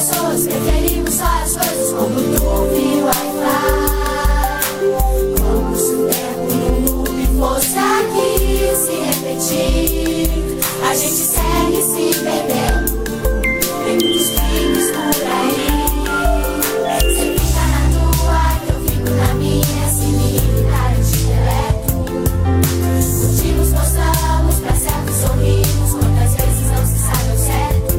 pessoas, preferimos só as coisas como YouTube e Wi-Fi. Como se o tempo no loop fosse aqui se repetir. A gente segue se perdendo. Tem muitos crimes por aí. Você fica na tua, que eu fico na minha, se me irritar eu te deleto. Curtimos, postamos, pra certo sorrimos, quantas vezes não se sabe ao certo.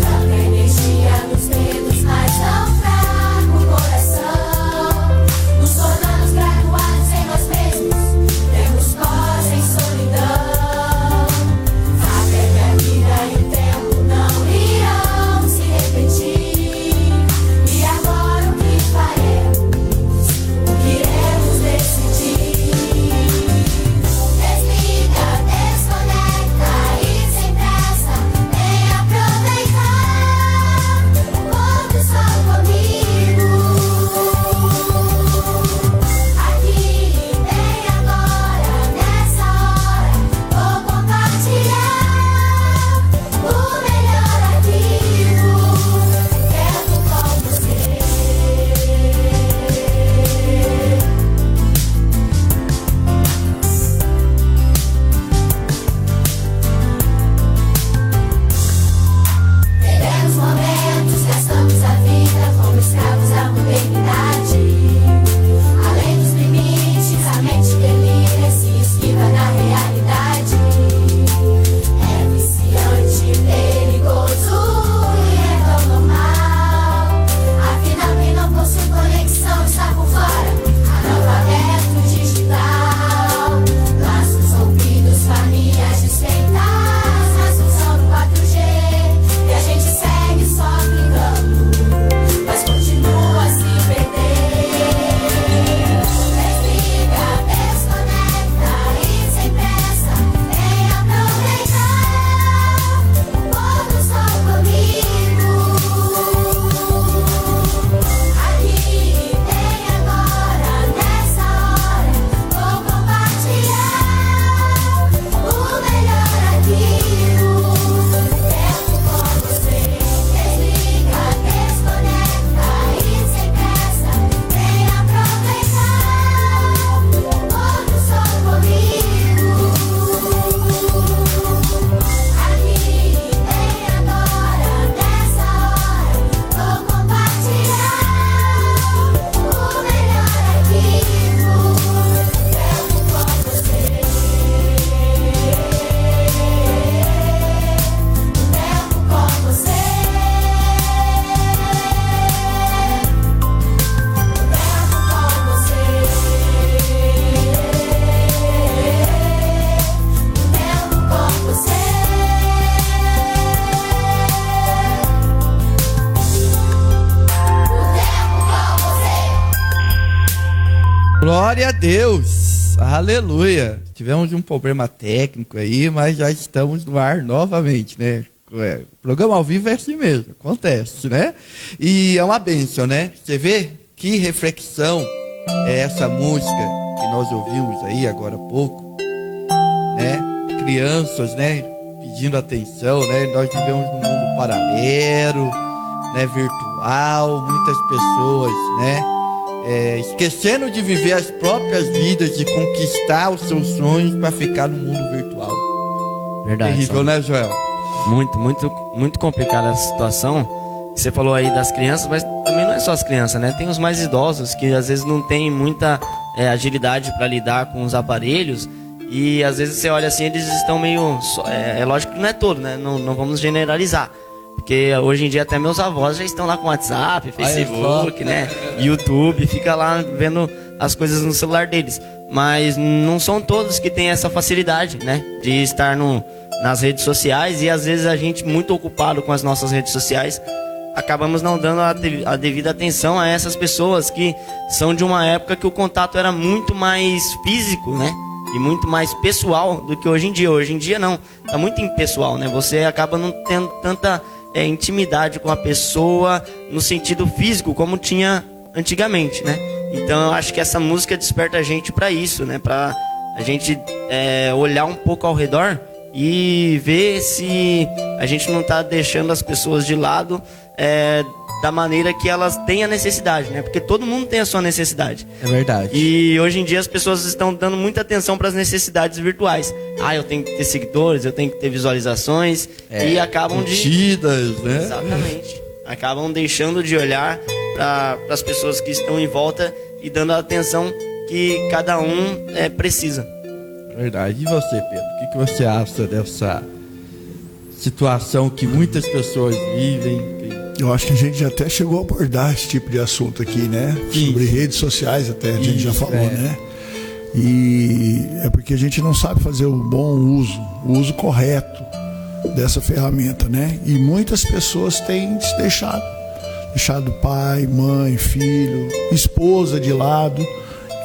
Tanta energia nos dedos, mas não fraco o coração. Nos tornamos graduados em nós mesmos, temos nós em solidão. Até que a vida e o tempo não irão se repetir. E agora o que faremos? O que iremos decidir? Desliga, desconecta e sem pressa, vem aproveitar o pôr do sol comigo. Aqui, bem agora, nessa hora, vou compartilhar o melhor arquivo. Tempo com você. Vivemos momentos, gastamos a vida como escravos da modernidade. Além dos limites, a mente delira, se esquiva da realidade. É viciante, perigoso e é tão normal. Afinal, quem não possui conexão está por fora. Analfabeto digital. Laços rompidos, famílias desfeitas na função do 4G. E a gente segue só clicando, mas continua a se perder. Desliga, desconecta e sem pressa, vem aproveitar o pôr do sol comigo. Aqui, bem agora, nessa hora, vou compartilhar o melhor arquivo. Tempo com você. Desliga, desconecta e sem pressa, vem aproveitar o pôr do sol comigo. Aqui, bem agora, nessa hora, vou compartilhar o melhor arquivo. Tempo com você. Tempo com você. Glória a Deus, aleluia. Tivemos um problema técnico aí, mas já estamos no ar novamente, né? O programa ao vivo é assim mesmo, acontece, né? E é uma bênção, né? Você vê que reflexão é essa música que nós ouvimos aí agora há pouco, né? Crianças, né? Pedindo atenção, né? Nós vivemos num mundo paralelo, né? Virtual, muitas pessoas, né? Esquecendo de viver as próprias vidas, de conquistar os seus sonhos para ficar no mundo virtual. Verdade. Terrível, né, Joel? Muito complicada a situação. Você falou aí das crianças, mas também não é só as crianças, né? Tem os mais idosos que às vezes não tem muita agilidade para lidar com os aparelhos. E às vezes você olha assim, eles estão meio... É lógico que não é todo, né? Não vamos generalizar. Porque hoje em dia até meus avós já estão lá com WhatsApp, Facebook, né? YouTube, fica lá vendo as coisas no celular deles. Mas não são todos que têm essa facilidade, né? De estar nas redes sociais. E às vezes a gente, muito ocupado com as nossas redes sociais, acabamos não dando a devida atenção a essas pessoas que são de uma época que o contato era muito mais físico, né? E muito mais pessoal do que hoje em dia. Hoje em dia não, tá muito impessoal, né? Você acaba não tendo tanta intimidade com a pessoa no sentido físico como tinha antigamente, né? Então eu acho que essa música desperta a gente para isso, né? Para a gente olhar um pouco ao redor e ver se a gente não está deixando as pessoas de lado da maneira que elas têm a necessidade, né? Porque todo mundo tem a sua necessidade. É verdade. E hoje em dia as pessoas estão dando muita atenção para as necessidades virtuais. Eu tenho que ter seguidores, eu tenho que ter visualizações, e acabam curtidas, né? Exatamente. Acabam deixando de olhar para as pessoas que estão em volta e dando a atenção que cada um precisa. Verdade. E você, Pedro? O que você acha dessa situação que muitas pessoas vivem? Eu acho que a gente até chegou a abordar esse tipo de assunto aqui, né? Sim. Sobre redes sociais até, a gente já falou, né? E é porque a gente não sabe fazer o bom uso, o uso correto dessa ferramenta, né? E muitas pessoas têm se deixado pai, mãe, filho, esposa de lado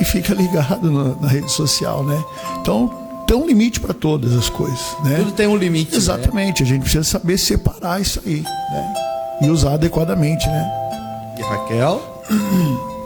e fica ligado na rede social, né? Então, tem um limite para todas as coisas, né? Tudo tem um limite. Exatamente, né? A gente precisa saber separar isso aí, né? E usar adequadamente, né? E Raquel?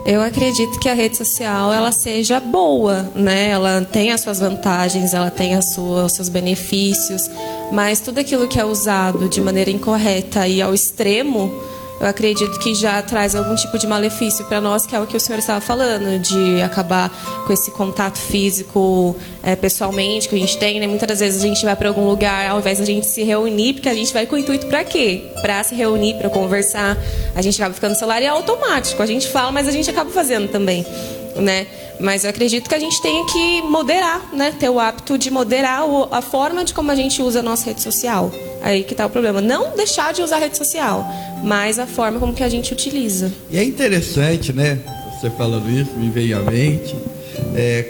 Eu acredito que a rede social ela seja boa, né? Ela tem as suas vantagens, ela tem os seus benefícios, mas tudo aquilo que é usado de maneira incorreta e ao extremo, eu acredito que já traz algum tipo de malefício para nós, que é o que o senhor estava falando, de acabar com esse contato físico pessoalmente que a gente tem, né? Muitas das vezes a gente vai para algum lugar, ao invés de a gente se reunir, porque a gente vai com o intuito para quê? Para se reunir, para conversar, a gente acaba ficando no celular e é automático, a gente fala, mas a gente acaba fazendo também, né? Mas eu acredito que a gente tem que moderar, né? Ter o hábito de moderar a forma de como a gente usa a nossa rede social. Aí que tá o problema. Não deixar de usar a rede social, mas a forma como que a gente utiliza. E é interessante, né? Você falando isso, me veio à mente.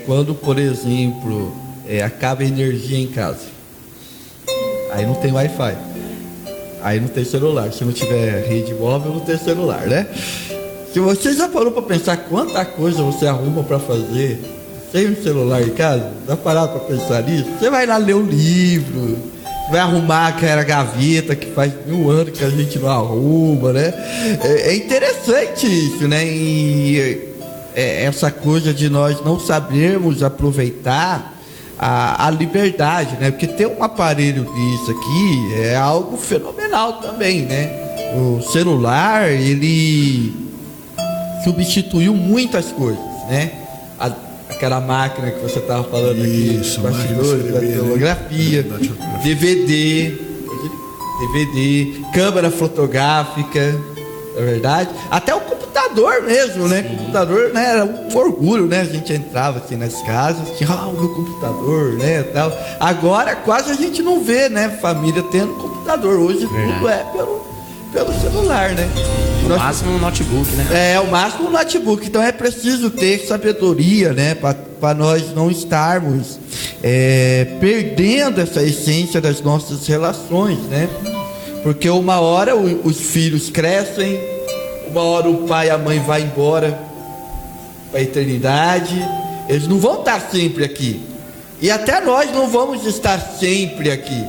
Quando, por exemplo, acaba a energia em casa. Aí não tem Wi-Fi. Aí não tem celular. Se não tiver rede móvel, não tem celular, né? Se você já parou para pensar quanta coisa você arruma para fazer sem um celular em casa, já parado para pensar nisso? Você vai lá ler um livro, vai arrumar aquela gaveta que faz 1000 anos que a gente não arruma, né? É interessante isso, né? E essa coisa de nós não sabermos aproveitar a liberdade, né? Porque ter um aparelho disso aqui é algo fenomenal também, né? O celular, ele substituiu muitas coisas, né? Aquela máquina que você estava falando aqui, bastidores, da telegrafia, DVD, câmera fotográfica, é verdade? Até o computador mesmo, né? O computador, né, era um orgulho, né? A gente entrava assim nas casas, tinha o meu computador, né? Tal. Agora quase a gente não vê, né? Família tendo computador. Hoje tudo é pelo celular, né? O máximo um notebook, né? O máximo um notebook. Então é preciso ter sabedoria, né? Para nós não estarmos perdendo essa essência das nossas relações, né? Porque uma hora os filhos crescem, uma hora o pai e a mãe vai embora para a eternidade. Eles não vão estar sempre aqui. E até nós não vamos estar sempre aqui.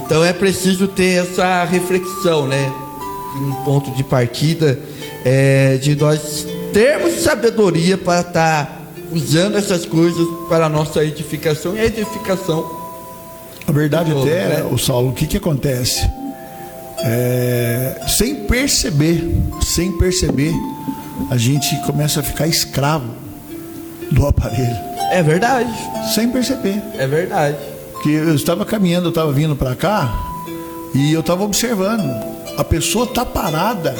Então é preciso ter essa reflexão, né? Um ponto de partida de nós termos sabedoria para estar usando essas coisas para a nossa edificação e a edificação. A verdade todo, até, né? o Saulo, o que acontece? Sem perceber, a gente começa a ficar escravo do aparelho. É verdade. Sem perceber. É verdade. Porque eu estava caminhando, eu estava vindo para cá e eu estava observando. A pessoa está parada,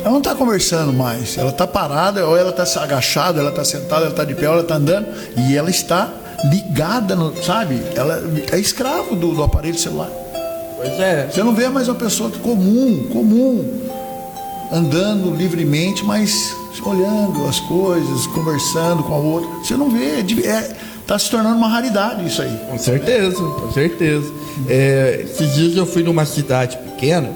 ela não está conversando mais, ela está parada, ou ela está agachada, ela está sentada, ela está de pé, ou ela está andando, e ela está ligada, sabe? Ela é escravo do aparelho celular. Pois é. Você não vê mais uma pessoa comum, andando livremente, mas olhando as coisas, conversando com a outra. Você não vê, está se tornando uma raridade isso aí. Com certeza, com certeza. Esses dias eu fui numa cidade pequena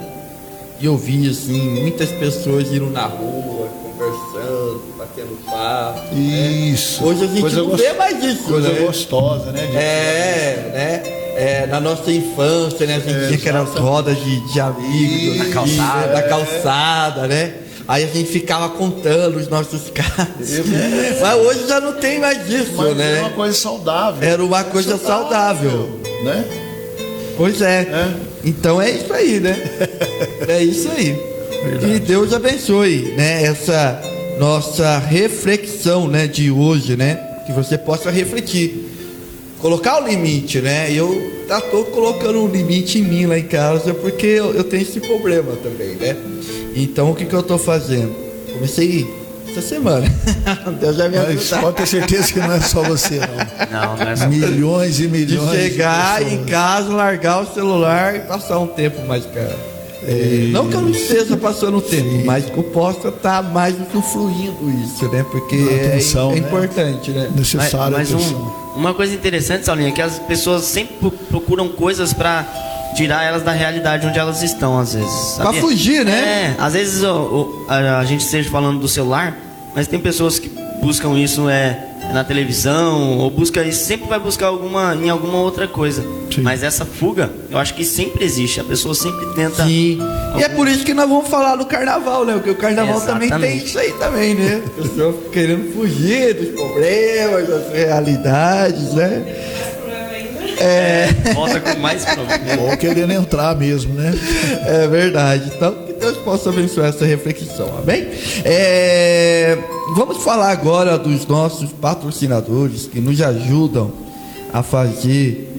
e eu vi assim, muitas pessoas indo na rua, conversando, batendo papo. Isso. Né? Hoje a gente não vê mais isso. Coisa né? gostosa, né? Né? Na nossa infância, né? A gente tinha aquelas rodas de amigos na calçada, né? Aí a gente ficava contando os nossos casos. Mas hoje já não tem mais isso, mas né? era uma coisa saudável. Era uma coisa saudável. Né? Pois é. Então é isso aí, né? É isso aí. Que Deus abençoe, né? Essa nossa reflexão, né, de hoje, né? Que você possa refletir. Colocar o limite, né? Eu estou colocando um limite em mim lá em casa, porque eu tenho esse problema também, né? Então o que eu estou fazendo? Comecei essa semana. Deus já me Mas ajudar. pode ter certeza que não é só você, não. Não é só... Milhões e milhões De chegar pessoas. em casa, largar o celular e passar um tempo mais caro. Não que eu não esteja passando o tempo, mas que eu possa estar mais usufruindo isso, né? Porque Atenção, é né? importante, né? Necessário Mas atenção. uma coisa interessante, Saulinha, é que as pessoas sempre procuram coisas pra tirar elas da realidade onde elas estão, às vezes. Pra sabia? fugir, né? Às vezes a gente esteja falando do celular, mas tem pessoas que buscam isso na televisão, ou sempre vai buscar em alguma outra coisa. Sim. Mas essa fuga, eu acho que sempre existe. A pessoa sempre tenta. Sim. E é por isso que nós vamos falar do carnaval, né? Porque o carnaval também tem Exatamente. isso aí também, né? As pessoas querendo fugir dos problemas, das realidades, né? Volta com mais problema. Ou querendo entrar mesmo, né? É verdade. Então, que Deus possa abençoar essa reflexão, amém? Vamos falar agora dos nossos patrocinadores que nos ajudam a fazer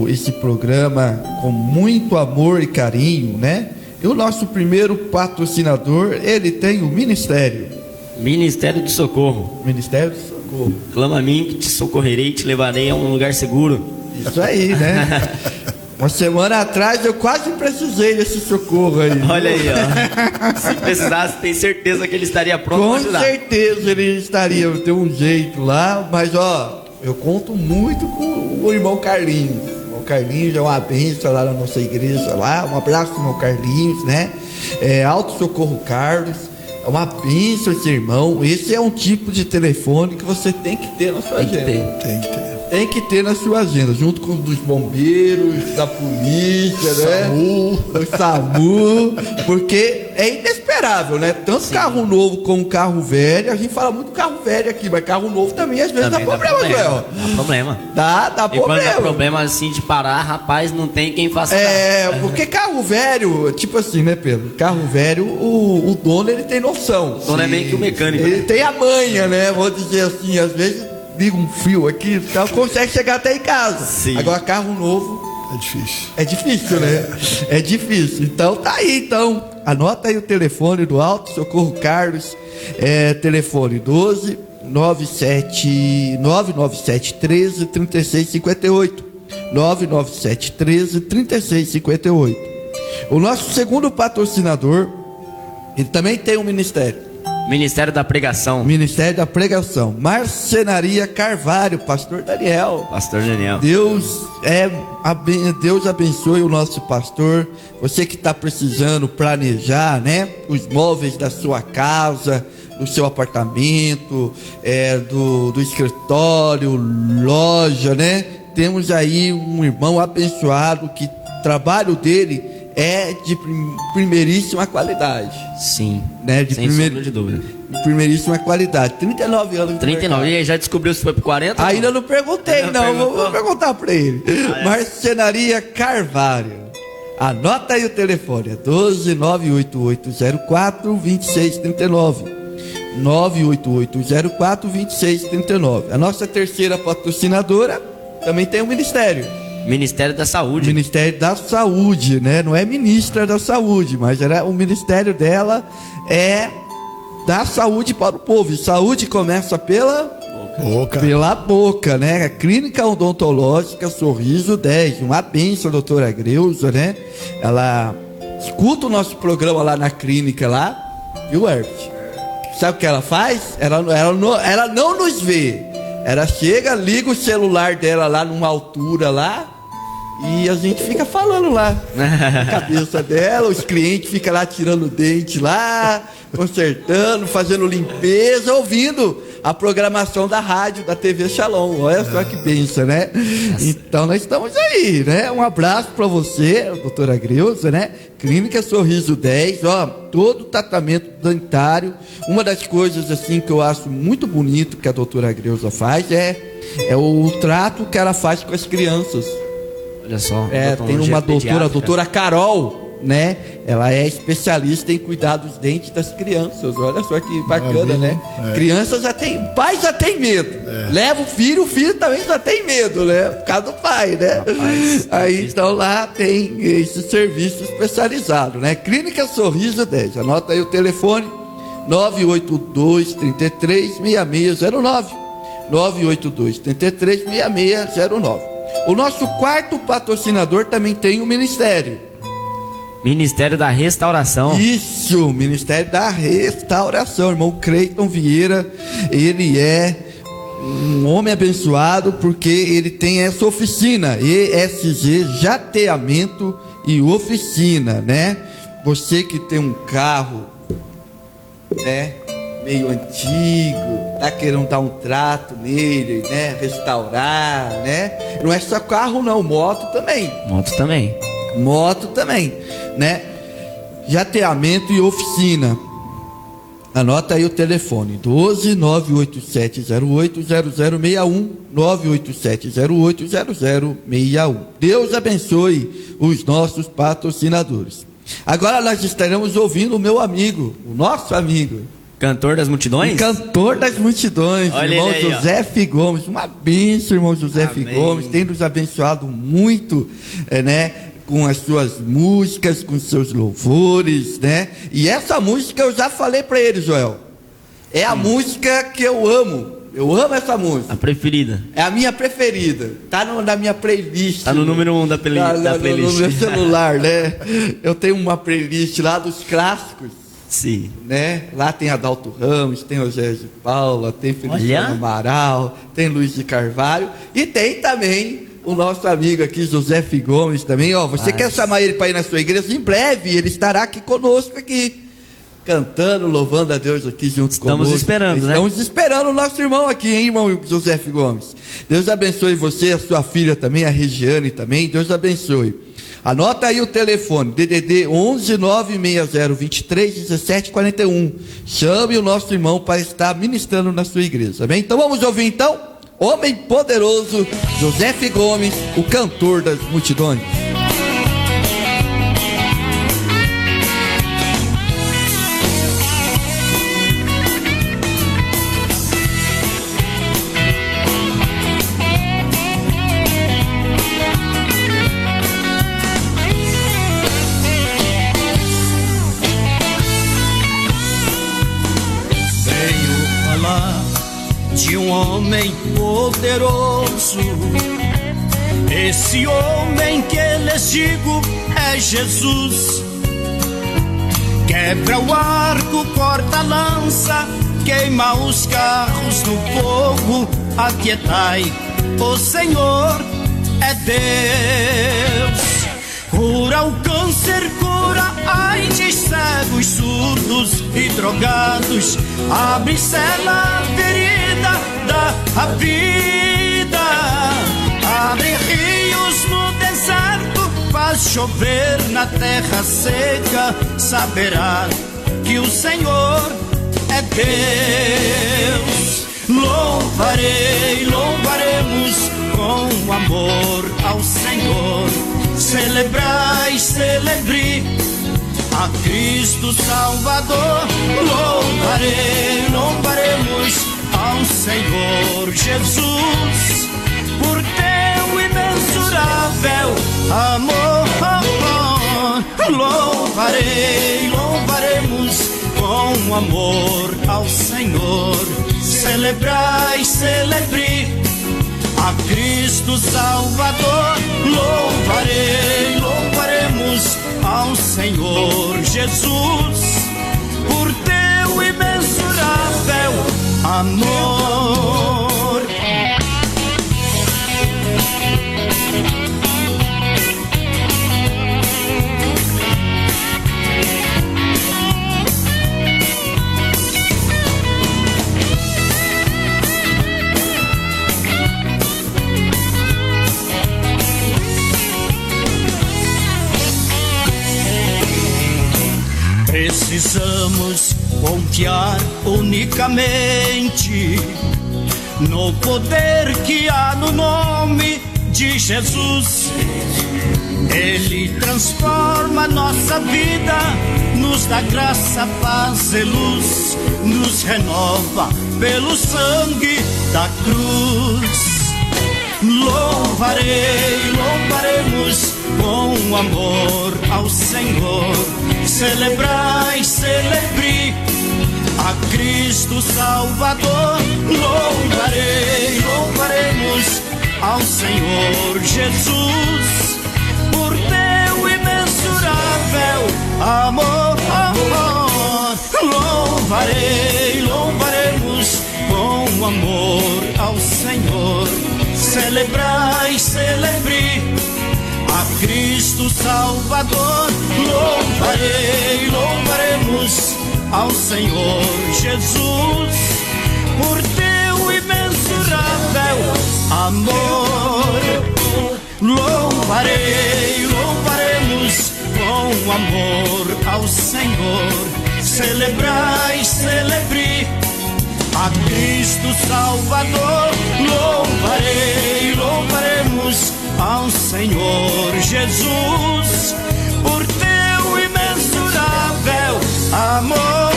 esse programa com muito amor e carinho, né? E o nosso primeiro patrocinador, ele tem o Ministério Ministério do Socorro. do Socorro. Clama a mim que te socorrerei e te levarei a um lugar seguro. Isso aí, né? Uma semana atrás eu quase precisei desse socorro aí. Olha aí, ó. Se precisasse, tem certeza que ele estaria pronto Com para ajudar. certeza ele estaria, ter um jeito lá, mas ó, eu conto muito com o irmão Carlinhos. O irmão Carlinhos é uma bênção lá na nossa igreja lá. Um abraço, irmão Carlinhos, né? Alto Socorro Carlos. É uma bênção esse irmão. Esse é um tipo de telefone que você tem que ter na sua Tem que agenda. ter. Tem que ter. Tem que ter na sua agenda, junto com os dos bombeiros, da polícia, né? Do SAMU, porque é inesperável, né? Tanto carro novo como carro velho, a gente fala muito carro velho aqui, mas carro novo também às vezes Também dá problema, Joel. Dá problema. Dá E quando dá problema. problema assim de parar, rapaz, não tem quem faça Porque carro velho, tipo assim, né, Pedro? Carro velho, o dono ele tem noção. O dono é meio que o mecânico. Ele tem a manha, né? Vou dizer assim, às vezes liga um fio aqui, então consegue chegar até em casa. Sim. Agora carro novo É difícil. é difícil, né? É difícil. Então tá aí, então. Anota aí o telefone do Alto Socorro Carlos. Telefone 12 997 13 36 58. 997 13 36 58. O nosso segundo patrocinador, ele também tem um ministério. Ministério da Pregação. Ministério da Pregação. Marcenaria Carvalho, Pastor Daniel. Pastor Daniel. Deus abençoe o nosso pastor. Você que está precisando planejar, né? Os móveis da sua casa, do seu apartamento, do escritório, loja, né? Temos aí um irmão abençoado que o trabalho dele é de primeiríssima qualidade, Sim. né? Sem sombra de dúvida. Primeiríssima qualidade. 39 anos de 39. mercado. E aí, já descobriu se foi pro 40? Ainda não perguntei, Não não. perguntou? Vou perguntar pra ele. Marcenaria Carvalho. Anota aí o telefone. É 12 98804 2639. 98804 2639. A nossa terceira patrocinadora também tem um ministério. Ministério da Saúde. Ministério da Saúde, né? Não é ministra da Saúde, mas o ministério dela é da saúde para o povo. E saúde começa pela boca, né? A Clínica Odontológica Sorriso 10. Uma bênção, doutora Greuza, né? Ela escuta o nosso programa lá na clínica lá, viu, Herbert? Sabe o que ela faz? Ela não nos vê. Ela chega, liga o celular dela lá numa altura lá e a gente fica falando lá na cabeça dela, os clientes ficam lá tirando o dente lá, consertando, fazendo limpeza, ouvindo a programação da rádio, da TV Shalom. Olha só que bênção, né? Então nós estamos aí, né? Um abraço para você, doutora Greuza, né? Clínica Sorriso 10, ó, todo tratamento dentário. Uma das coisas assim que eu acho muito bonito que a doutora Greuza faz é o trato que ela faz com as crianças. Olha só. Tem uma doutora, a doutora Carol, né? Ela é especialista em cuidar dos dentes das crianças. Olha só que bacana, né? Criança já tem, pai já tem medo. Leva o filho também já tem medo, né? Por causa do pai, né? Rapaz, aí então lá tem esse serviço especializado, né? Clínica Sorriso 10. Anota aí o telefone: 982-33-6609. 982-33-6609. O nosso quarto patrocinador também tem o Ministério da Restauração. Isso, Ministério da Restauração. Irmão Cleiton Vieira, ele é um homem abençoado porque ele tem essa oficina, ESG Jateamento e Oficina, né? Você que tem um carro, né, meio antigo, tá querendo dar um trato nele, né, restaurar, né? Não é só carro não, moto também, né? Jateamento e oficina. Anota aí o telefone: 12-987-08-0061, 987-08-0061. Deus abençoe os nossos patrocinadores. Agora nós estaremos ouvindo o meu amigo, o nosso amigo, Cantor das multidões? O cantor das multidões, olha irmão aí, José F. Gomes. Uma bênção, irmão José F. Gomes. Tem nos abençoado muito, né? Com as suas músicas, com os seus louvores, né? E essa música eu já falei para ele, Joel. É a música que eu amo. Eu amo essa música. A preferida. É a minha preferida. Tá na minha playlist. Tá no número 1 da playlist. No meu celular, né? Eu tenho uma playlist lá dos clássicos. Sim. Né? Lá tem Adalto Ramos, tem Rogério de Paula, tem Feliciano Amaral, tem Luiz de Carvalho e tem também o nosso amigo aqui, José F. Gomes também. Ó, você quer chamar ele para ir na sua igreja? Em breve ele estará aqui conosco aqui, cantando, louvando a Deus aqui junto conosco. Estamos esperando, né? Estamos esperando o nosso irmão aqui, hein, irmão José F. Gomes. Deus abençoe você, a sua filha também, a Regiane também. Deus abençoe. Anota aí o telefone: DDD 11 960 23 17 41. Chame o nosso irmão para estar ministrando na sua igreja, amém? Então vamos ouvir então, homem poderoso, José F. Gomes, o cantor das multidões. De um homem poderoso, esse homem que lhes digo é Jesus. Quebra o arco, corta a lança, queima os carros no fogo. Aquietai, o Senhor é Deus. Cura o câncer, cura AIDS, cegos, surdos e drogados. Abre, sela a ferida, dá a vida. Abre rios no deserto, faz chover na terra seca. Saberá que o Senhor é Deus. Louvaremos com amor ao Senhor. Celebrai, celebre a Cristo Salvador. Louvaremos ao Senhor Jesus por teu imensurável amor. Louvaremos com amor ao Senhor. Celebrai, celebre a Cristo Salvador. Louvaremos ao Senhor Jesus por teu imensurável amor. Precisamos confiar unicamente no poder que há no nome de Jesus. Ele transforma nossa vida, nos dá graça, paz e luz, nos renova pelo sangue da cruz. Louvaremos com amor ao Senhor. Celebrai, celebre a Cristo Salvador. Louvaremos ao Senhor Jesus por teu imensurável amor. Louvaremos com amor ao Senhor. Celebrai, celebre a Cristo Salvador. Louvaremos ao Senhor Jesus por teu imensurável amor. Louvaremos com amor ao Senhor. Celebrai, celebre a Cristo Salvador. Louvaremos ao Senhor Jesus por teu imensurável amor.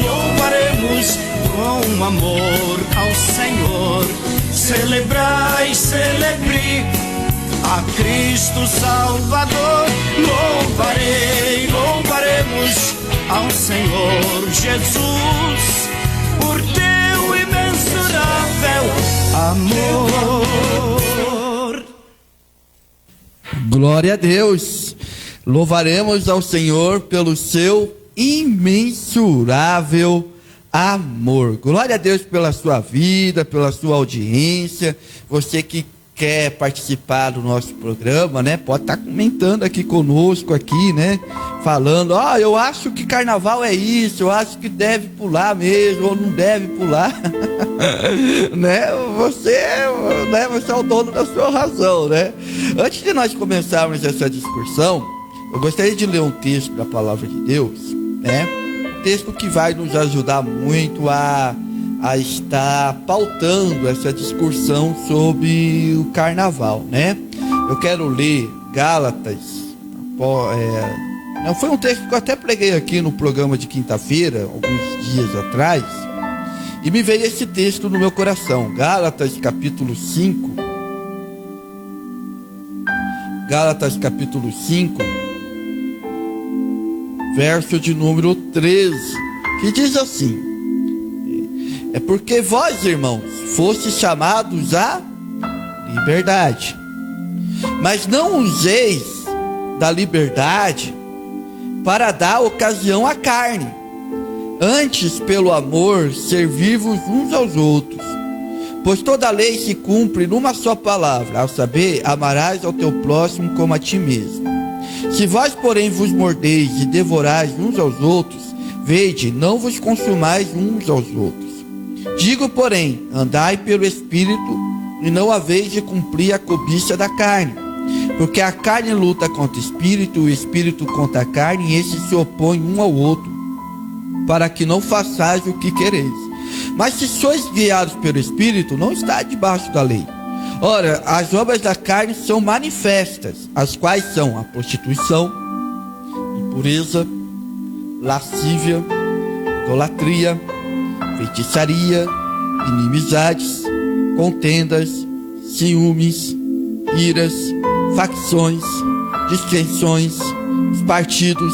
Louvaremos com amor ao Senhor. Celebrai, celebre a Cristo Salvador. Louvaremos ao Senhor Jesus por teu imensurável amor. Glória a Deus. Louvaremos ao Senhor pelo seu imensurável amor. Glória a Deus pela sua vida, pela sua audiência. Você que quer participar do nosso programa, né? Pode estar comentando aqui conosco aqui, né? Falando, eu acho que carnaval é isso, eu acho que deve pular mesmo, ou não deve pular. Né? Você é o dono da sua razão, né? Antes de nós começarmos essa discussão, eu gostaria de ler um texto da Palavra de Deus, né? Um texto que vai nos ajudar muito a estar pautando essa discussão sobre o carnaval, né? Eu quero ler Gálatas. Foi um texto que eu até preguei aqui no programa de quinta-feira, alguns dias atrás, e me veio esse texto no meu coração. Gálatas capítulo 5. Gálatas capítulo 5, verso de número 13, que diz assim: é porque vós, irmãos, fostes chamados à liberdade, mas não useis da liberdade para dar ocasião à carne. Antes, pelo amor, servi-vos uns aos outros. Pois toda a lei se cumpre numa só palavra, ao saber, amarás ao teu próximo como a ti mesmo. Se vós, porém, vos mordeis e devorais uns aos outros, vede, não vos consumais uns aos outros. Digo, porém, andai pelo Espírito, e não haveis de cumprir a cobiça da carne. Porque a carne luta contra o Espírito, e o Espírito contra a carne, e esses se opõem um ao outro, para que não façais o que quereis. Mas se sois guiados pelo Espírito, não está debaixo da lei. Ora, as obras da carne são manifestas, as quais são a prostituição, impureza, lascívia, idolatria, feitiçaria, inimizades, contendas, ciúmes, iras, facções, dissensões, os partidos,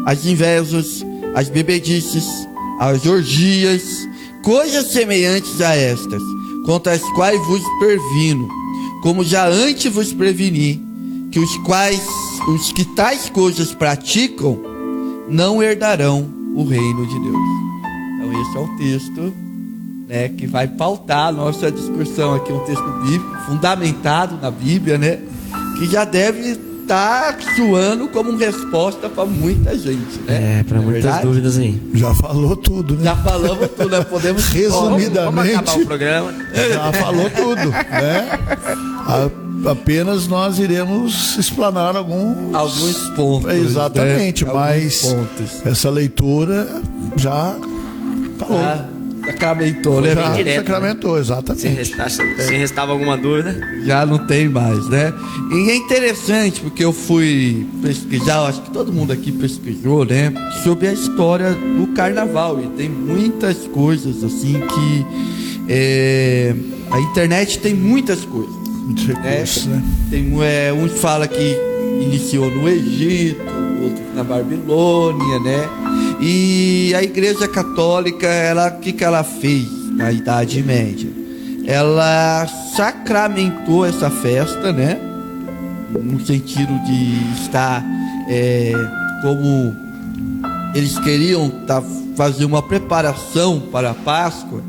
as invejas, as bebedices, as orgias, coisas semelhantes a estas, contra as quais vos previno, como já antes vos preveni, que os que tais coisas praticam não herdarão o reino de Deus. Então esse é o texto, né, que vai pautar a nossa discussão aqui, um texto bíblico fundamentado na Bíblia, né, que já deve estar soando como resposta para muita gente, né? Para muitas verdade? Dúvidas aí. Já falou tudo, né? Já falamos tudo, né? Podemos resumidamente. Vamos acabar o programa. Já falou tudo, né? Apenas nós iremos explanar alguns pontos. Exatamente, né? Mas pontos. Essa leitura já falou. Sacramentou, né? Já direto, sacramentou, exatamente. Se restava alguma dúvida. Já não tem mais, né? E é interessante porque eu fui pesquisar, eu acho que todo mundo aqui pesquisou, né? Sobre a história do carnaval. E tem muitas coisas assim que a internet tem muitas coisas. Muitos recursos, né? Tem, uns falam que iniciou no Egito, outros na Babilônia, né? E a Igreja Católica, o que ela fez na Idade Média? Ela sacramentou essa festa, né? No sentido de estar como eles queriam fazer uma preparação para a Páscoa.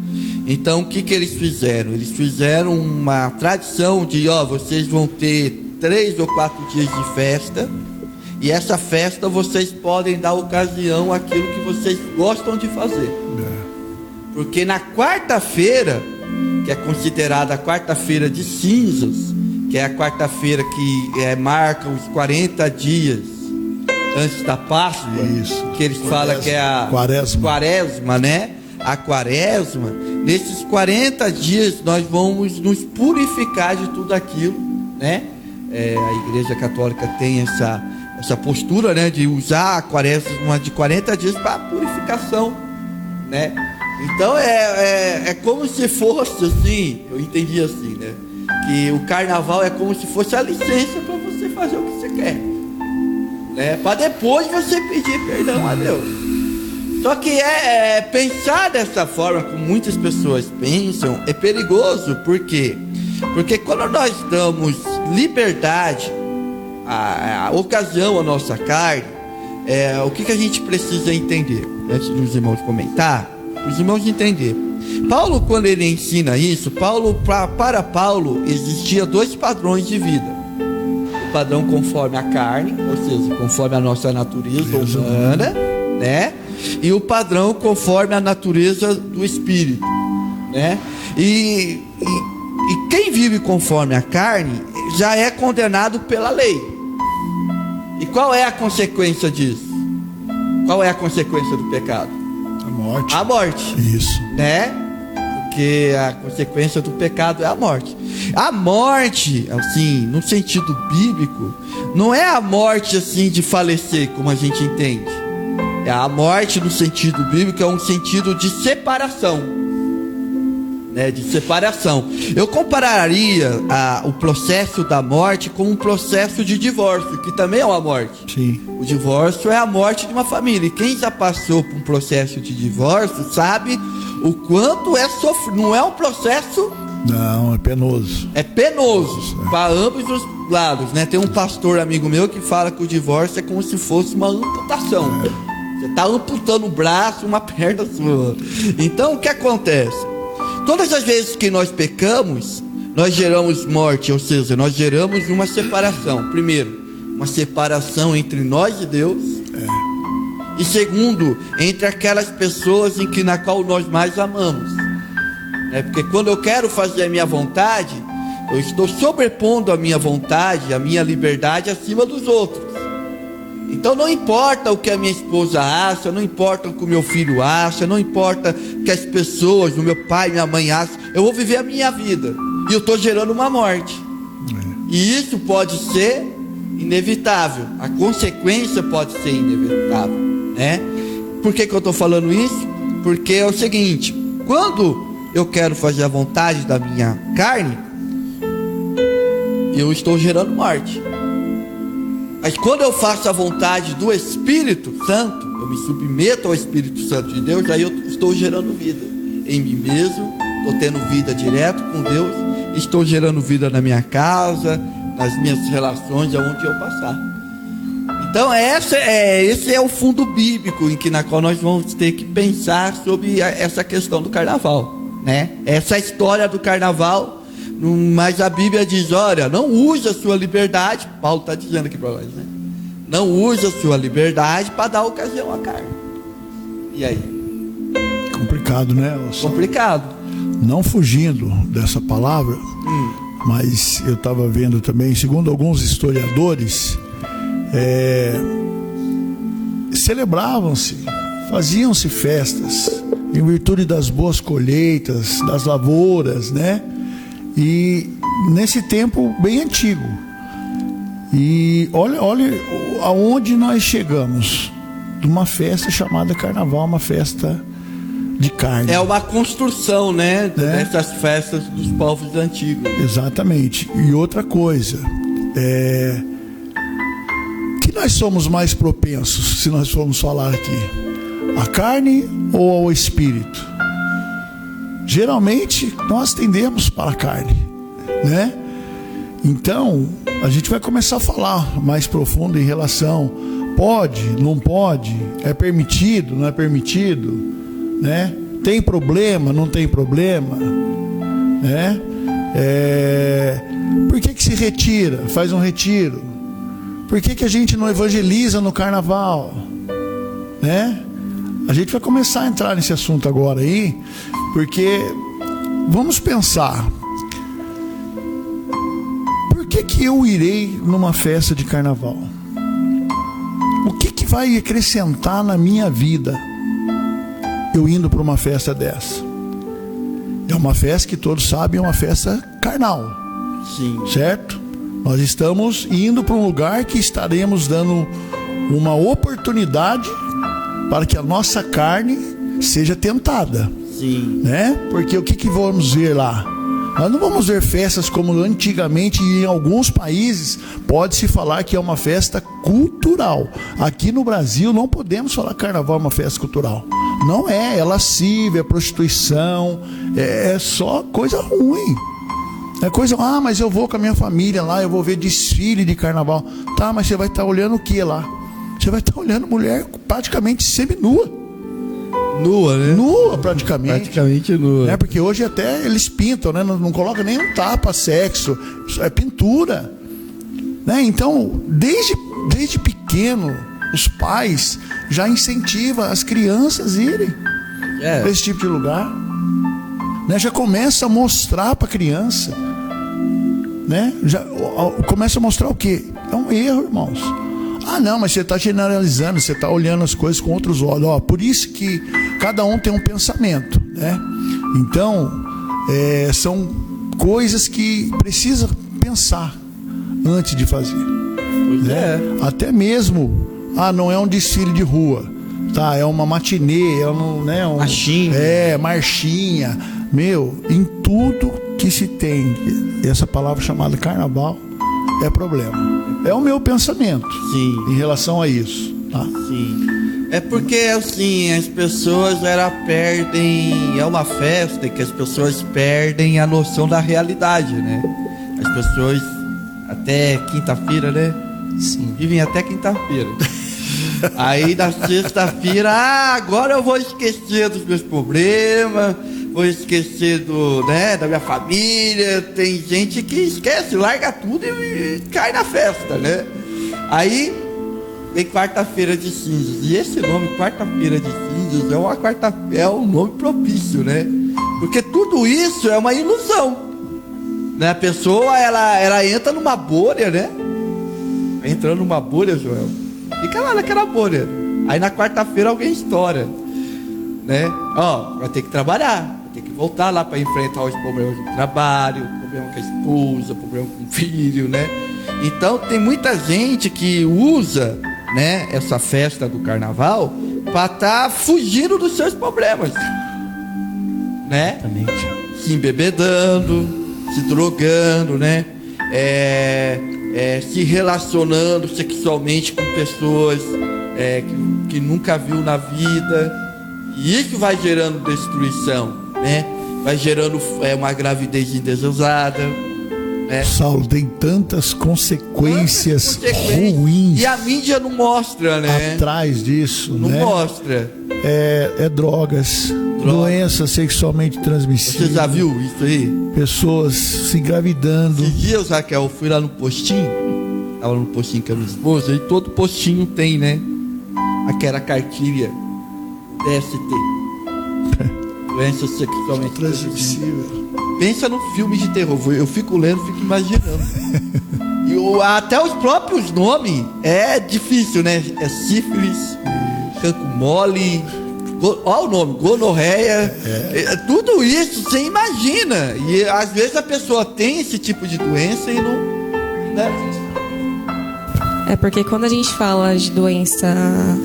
Então o que eles fizeram? Eles fizeram uma tradição de vocês vão ter 3 ou 4 dias de festa. E essa festa vocês podem dar ocasião àquilo que vocês gostam de fazer. Porque na quarta-feira, que é considerada a quarta-feira de cinzas, que é a quarta-feira que marca os 40 dias antes da Páscoa, isso, que eles falam que é a quaresma, né? A quaresma, nesses 40 dias nós vamos nos purificar de tudo aquilo, né? A Igreja Católica tem essa postura, né, de usar a quaresma de 40 dias para purificação, né? Então é como se fosse assim, eu entendi assim, né? Que o carnaval é como se fosse a licença para você fazer o que você quer, né? Para depois você pedir perdão a Deus. Só que pensar dessa forma, como muitas pessoas pensam, é perigoso. Por quê? Porque quando nós damos liberdade, a ocasião à nossa carne, o que a gente precisa entender? Antes dos irmãos comentar, os irmãos entender. Paulo, quando ele ensina isso, para Paulo, existia 2 padrões de vida. O padrão conforme a carne, ou seja, conforme a nossa natureza humana, né? E o padrão conforme a natureza do espírito, né? E quem vive conforme a carne já é condenado pela lei. E qual é a consequência disso? Qual é a consequência do pecado? A morte. A morte. Isso. Né? Porque a consequência do pecado é a morte. A morte, assim, no sentido bíblico, não é a morte assim de falecer, como a gente entende. A morte no sentido bíblico é um sentido de separação, né? De separação. Eu compararia o processo da morte com um processo de divórcio, que também é uma morte. Sim. O divórcio é a morte de uma família. E quem já passou por um processo de divórcio sabe o quanto é sofrido. Não é um processo... Não, é penoso. É penoso para ambos os lados, né? Tem um pastor amigo meu que fala que o divórcio é como se fosse uma amputação. Você está amputando o braço, uma perna sua. Então, o que acontece? Todas as vezes que nós pecamos, nós geramos morte, ou seja, nós geramos uma separação. Primeiro, uma separação entre nós e Deus. E segundo, entre aquelas pessoas na qual nós mais amamos. Porque quando eu quero fazer a minha vontade, eu estou sobrepondo a minha vontade, a minha liberdade acima dos outros. Então não importa o que a minha esposa acha, não importa o que o meu filho acha, não importa o que as pessoas, o meu pai, minha mãe acham, eu vou viver a minha vida. E eu estou gerando uma morte. E isso pode ser inevitável. A consequência pode ser inevitável, né? Por que eu estou falando isso? Porque é o seguinte: quando eu quero fazer a vontade da minha carne, eu estou gerando morte. Mas quando eu faço a vontade do Espírito Santo, eu me submeto ao Espírito Santo de Deus, aí eu estou gerando vida em mim mesmo, estou tendo vida direto com Deus, estou gerando vida na minha casa, nas minhas relações, aonde eu passar. Então esse é o fundo bíblico na qual nós vamos ter que pensar sobre essa questão do carnaval, né? Essa história do carnaval. Mas a Bíblia diz, olha, não use a sua liberdade, Paulo está dizendo aqui para nós, né? Não use a sua liberdade para dar ocasião à carne. E aí? Complicado, né? Complicado. Não fugindo dessa palavra, mas eu estava vendo também, segundo alguns historiadores, celebravam-se, faziam-se festas em virtude das boas colheitas, das lavouras, né? E nesse tempo bem antigo. E olha aonde nós chegamos. De uma festa chamada Carnaval, uma festa de carne. É uma construção, né? Dessas festas dos povos antigos. Exatamente. E outra coisa, que nós somos mais propensos, se nós formos falar aqui, à carne ou ao espírito? Geralmente nós tendemos para a carne, né? Então a gente vai começar a falar mais profundo em relação pode, não pode, é permitido, não é permitido, né? Tem problema, não tem problema, né? Por que se retira? Faz um retiro. Por que a gente não evangeliza no carnaval, né? A gente vai começar a entrar nesse assunto agora aí, porque vamos pensar. Por que eu irei numa festa de carnaval? O que vai acrescentar na minha vida eu indo para uma festa dessa? É uma festa que todos sabem, é uma festa carnal. Sim. Certo? Nós estamos indo para um lugar que estaremos dando uma oportunidade para que a nossa carne seja tentada. Sim. Né? Porque o que vamos ver lá? Nós não vamos ver festas como antigamente, e em alguns países pode-se falar que é uma festa cultural. Aqui no Brasil não podemos falar que carnaval é uma festa cultural. Não é lascívia, é prostituição, é só coisa ruim. É coisa, mas eu vou com a minha família lá, eu vou ver desfile de carnaval. Tá, mas você vai estar olhando o que lá? Você vai estar olhando mulher praticamente seminua. Nua, né? Nua, praticamente. Praticamente nua. Porque hoje até eles pintam, né? Não coloca nem um tapa sexo. Isso é pintura. Né? Então, desde pequeno, os pais já incentivam as crianças a irem para esse tipo de lugar. Né? Já começa a mostrar para a criança. Né? Já começa a mostrar o quê? É um erro, irmãos. Não, mas você está generalizando, você está olhando as coisas com outros olhos. Por isso que cada um tem um pensamento, né? Então, são coisas que precisa pensar antes de fazer. Né? Até mesmo, não é um desfile de rua, tá? É uma matinê, marchinha. Marchinha. Em tudo que se tem essa palavra chamada carnaval, é problema. É o meu pensamento. Sim. Em relação a isso, tá? Sim. É porque assim, as pessoas perdem. É uma festa que as pessoas perdem a noção da realidade, né? As pessoas até quinta-feira, né? Sim. Vivem até quinta-feira. Aí na sexta-feira, agora eu vou esquecer dos meus problemas, vou esquecer da minha família. Tem gente que esquece, larga tudo e cai na festa, né? Aí vem quarta-feira de cinzas. E esse nome, quarta-feira de cinzas, é um nome propício, né? Porque tudo isso é uma ilusão, né? A pessoa, ela entra numa bolha, né? Entrando numa bolha, Joel. Fica lá naquela bolha. Aí na quarta-feira alguém estoura, né? Vai ter que trabalhar, tem que voltar lá para enfrentar os problemas do trabalho, problema com a esposa, problema com o filho, né? Então tem muita gente que usa, né, essa festa do carnaval para estar fugindo dos seus problemas, né? Exatamente. Se embebedando, se drogando, né? Se relacionando sexualmente com pessoas que nunca viu na vida. E isso vai gerando destruição, né? Vai gerando uma gravidez indesejada, né? Saulo, tem tantas consequências ruins. E a mídia não mostra, né? Atrás disso, não né? mostra. Drogas, doenças sexualmente transmissíveis. Você já viu isso aí? Pessoas se engravidando. Esses dias, Raquel, eu fui lá no postinho. Tava no postinho com a minha esposa. E todo postinho tem, né? Aquela cartilha DST. Doença sexualmente transmissível. Pensa no filme de terror. Eu fico lendo, fico imaginando. E até os próprios nomes é difícil, né? É sífilis, cancro mole, Olha o nome, gonorreia, tudo isso você imagina. E às vezes a pessoa tem esse tipo de doença e não, né? É porque quando a gente fala de doença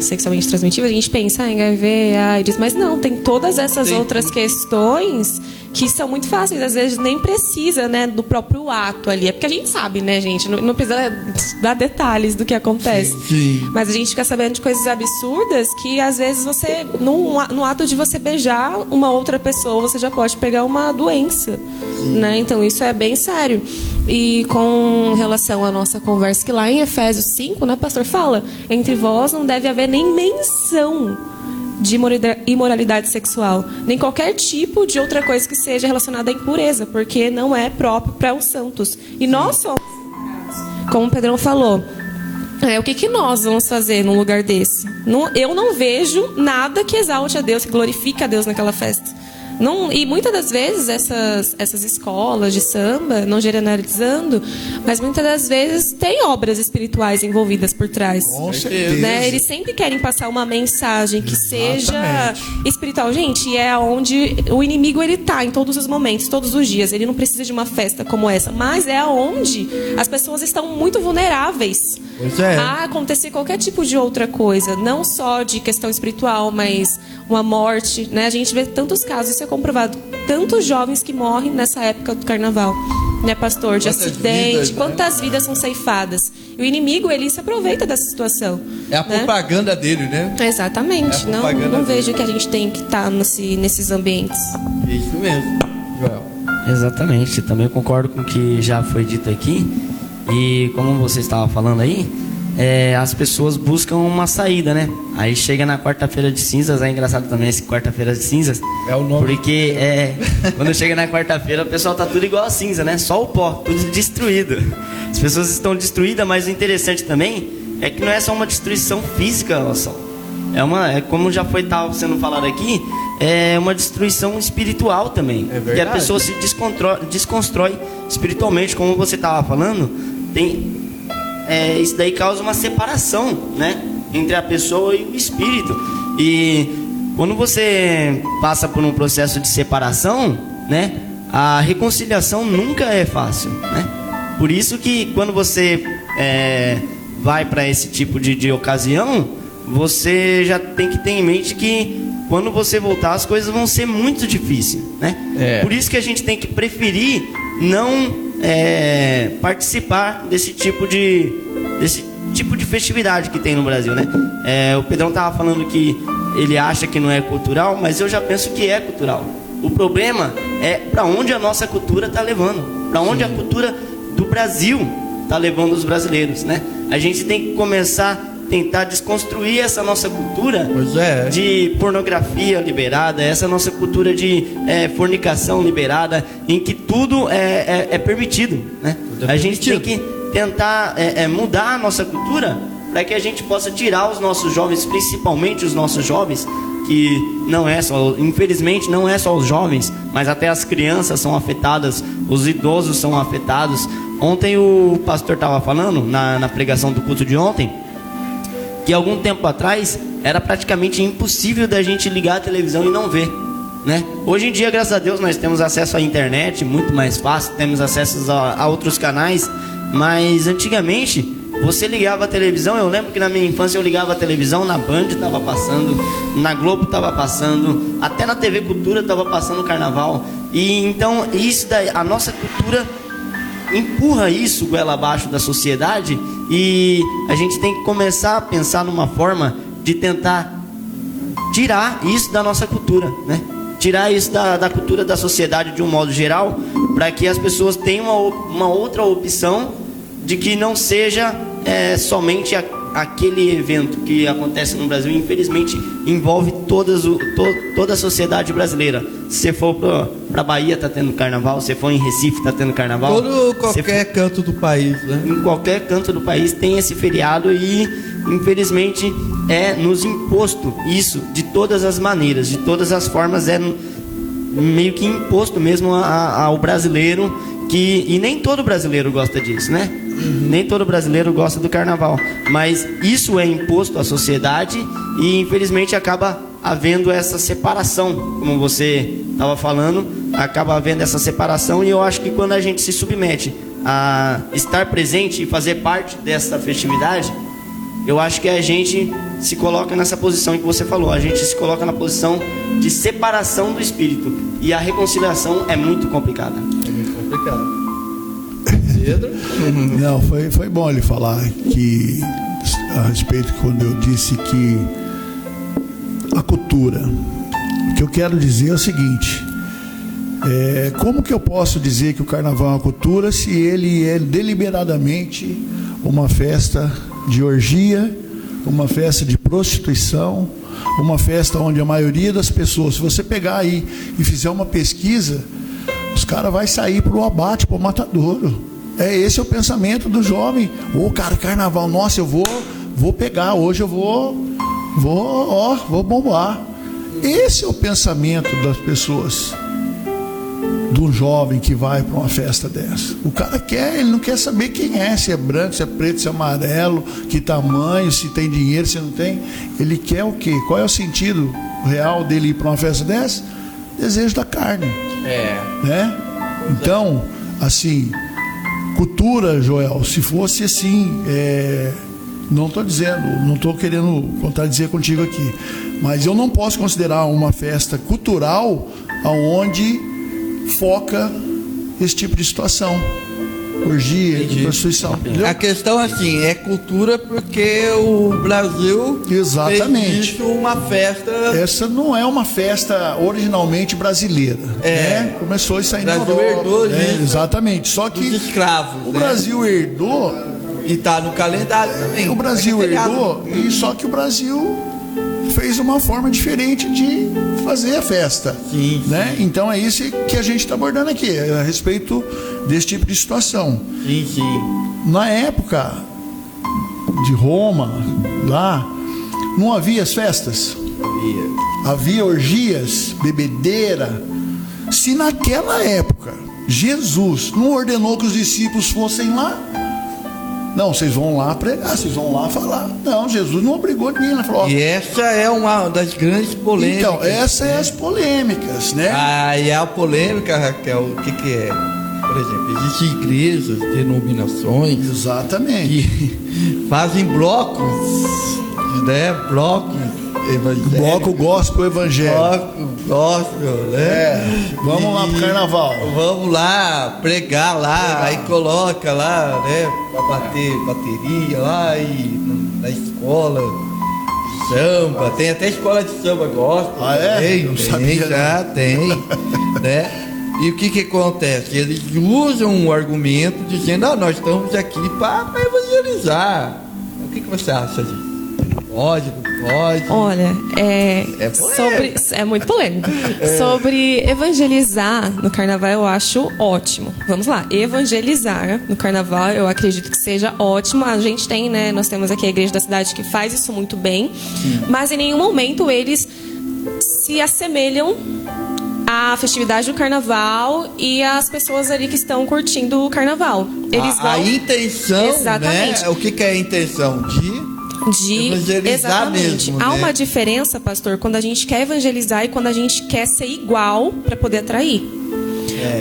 sexualmente transmissível, a gente pensa em HIV, AIDS, mas não, tem todas essas outras questões que são muito fáceis, às vezes nem precisa, né, do próprio ato ali. É porque a gente sabe, né, gente, não precisa dar detalhes do que acontece. Sim. Mas a gente fica sabendo de coisas absurdas que às vezes você, no ato de você beijar uma outra pessoa, você já pode pegar uma doença, né? Então isso é bem sério. E com relação à nossa conversa, que lá em Efésios 5, né, pastor, fala: entre vós não deve haver nem menção de imoralidade sexual, nem qualquer tipo de outra coisa que seja relacionada à impureza, porque não é próprio para os santos. E nós somos, como o Pedrão falou, o que nós vamos fazer num lugar desse? Eu não vejo nada que exalte a Deus, que glorifique a Deus naquela festa. Não, e muitas das vezes essas escolas de samba, não generalizando, mas muitas das vezes tem obras espirituais envolvidas por trás. Com certeza. Né? Eles sempre querem passar uma mensagem que seja espiritual. Gente, e é onde o inimigo ele tá em todos os momentos, todos os dias. Ele não precisa de uma festa como essa, mas é onde as pessoas estão muito vulneráveis a acontecer qualquer tipo de outra coisa, não só de questão espiritual, mas uma morte, né? A gente vê tantos casos, isso é comprovado, tantos jovens que morrem nessa época do carnaval, né, pastor, de acidente, quantas vidas são ceifadas. E o inimigo, ele se aproveita dessa situação. É a propaganda dele, né? Exatamente. Não vejo que a gente tem que estar nesses ambientes. Isso mesmo, Joel. Exatamente, também concordo com o que já foi dito aqui. E como você estava falando aí, as pessoas buscam uma saída, né? Aí chega na quarta-feira de cinzas, é engraçado também esse quarta-feira de cinzas. É o nome. Porque quando chega na quarta-feira o pessoal tá tudo igual a cinza, né? Só o pó, tudo destruído. As pessoas estão destruídas, mas o interessante também é que não é só uma destruição física, olha só. Como já foi sendo falado aqui, é uma destruição espiritual também. É verdade. E a pessoa se desconstrói espiritualmente, como você estava falando. Isso daí causa uma separação, né, entre a pessoa e o espírito. E quando você passa por um processo de separação, né, a reconciliação nunca é fácil, né? Por isso que quando você vai para esse tipo de ocasião, você já tem que ter em mente que quando você voltar as coisas vão ser muito difíceis, né? Por isso que a gente tem que preferir não participar desse tipo de festividade que tem no Brasil, né? O Pedrão estava falando que ele acha que não é cultural, mas eu já penso que é cultural. O problema é para onde a nossa cultura está levando, para onde a cultura do Brasil está levando os brasileiros, né? A gente tem que começar a tentar desconstruir essa nossa cultura de pornografia liberada, essa nossa cultura de fornicação liberada, em que tudo é permitido, né? A gente tem que tentar mudar a nossa cultura para que a gente possa tirar os nossos jovens, principalmente os nossos jovens, que infelizmente não é só os jovens, mas até as crianças são afetadas, os idosos são afetados. Ontem o pastor estava falando na pregação do culto de ontem que algum tempo atrás era praticamente impossível da gente ligar a televisão e não ver, né? Hoje em dia, graças a Deus, nós temos acesso à internet muito mais fácil, temos acesso a outros canais, mas antigamente você ligava a televisão. Eu lembro que na minha infância eu ligava a televisão, na Band estava passando, na Globo estava passando, até na TV Cultura estava passando o carnaval. E então isso daí, a nossa cultura empurra isso goela abaixo da sociedade, e a gente tem que começar a pensar numa forma de tentar tirar isso da nossa cultura, né? Tirar isso da cultura da sociedade de um modo geral, para que as pessoas tenham uma outra opção, de que não seja somente aquele evento que acontece no Brasil. Infelizmente envolve toda a sociedade brasileira. Se você for para Bahia, tá tendo carnaval. Se for em Recife, tá tendo carnaval. Qualquer canto do país, né? Em qualquer canto do país tem esse feriado, e infelizmente nos imposto isso de todas as maneiras, de todas as formas. Meio que imposto mesmo ao brasileiro, e nem todo brasileiro gosta disso, né? Nem todo brasileiro gosta do carnaval, mas isso é imposto à sociedade, e infelizmente acaba havendo essa separação, como você estava falando, acaba havendo essa separação, e eu acho que quando a gente se submete a estar presente e fazer parte dessa festividade, eu acho que a gente se coloca nessa posição que você falou, a gente se coloca na posição de separação do espírito, e a reconciliação é muito complicada. É muito complicado. Pedro? Não, foi bom ele falar que a respeito quando eu disse que a cultura. O que eu quero dizer é o seguinte: como que eu posso dizer que o carnaval é uma cultura se ele é deliberadamente uma festa de orgia, uma festa de prostituição, uma festa onde a maioria das pessoas, se você pegar aí e fizer uma pesquisa, os caras vão sair para o abate, para o matadouro. Esse é o pensamento do jovem. Cara, carnaval, nossa, eu vou pegar, hoje eu vou bombar. Esse é o pensamento das pessoas, do jovem que vai para uma festa dessa. O cara ele não quer saber quem é, se é branco, se é preto, se é amarelo, que tamanho, se tem dinheiro, se não tem. Ele quer o quê? Qual é o sentido real dele ir para uma festa dessa? Desejo da carne. Né? Então, assim, cultura, Joel, se fosse assim, não estou dizendo, não estou querendo contradizer contigo aqui, mas eu não posso considerar uma festa cultural aonde foca esse tipo de situação, orgia, prostituição. A questão assim, é cultura porque o Brasil exatamente fez uma festa. Essa não é uma festa originalmente brasileira, né? Começou isso aí na Europa. Herdou exatamente. Só que os escravos, o Brasil herdou e está no calendário também. O Brasil herdou, e só que o Brasil fez uma forma diferente de fazer a festa. Sim. Né? Então é isso que a gente está abordando aqui, a respeito desse tipo de situação. Sim, sim. Na época de Roma, lá, não havia as festas? Havia orgias, bebedeira. Se naquela época Jesus não ordenou que os discípulos fossem lá, não, vocês vão lá pregar, vocês vão lá falar. Não, Jesus não obrigou ninguém. Ele falou, e essa é uma das grandes polêmicas. Então, essas são as polêmicas, né? E a polêmica, Raquel, o que é? Por exemplo, existem igrejas, denominações. Exatamente. Que fazem blocos, né? Blocos evangélicos. Bloco gospel evangélico. Bloco gospel, né? Vamos lá pro carnaval. Vamos lá pregar lá, aí coloca lá, né? Pra bater bateria lá e na escola de samba. Tem até escola de samba gospel. Tem, né? E o que acontece? Eles usam um argumento dizendo, nós estamos aqui para evangelizar. O que você acha disso? Pode, não pode? Olha, é muito polêmico. Sobre evangelizar no carnaval, eu acho ótimo. Vamos lá, evangelizar no carnaval, eu acredito que seja ótimo. A gente tem, né? Nós temos aqui a igreja da cidade que faz isso muito bem, mas em nenhum momento eles se assemelham à festividade do carnaval e às pessoas ali que estão curtindo o carnaval. Eles vão... A intenção, exatamente, né? O que é a intenção? Exatamente. Mesmo, há né? uma diferença, pastor, quando a gente quer evangelizar e quando a gente quer ser igual para poder atrair.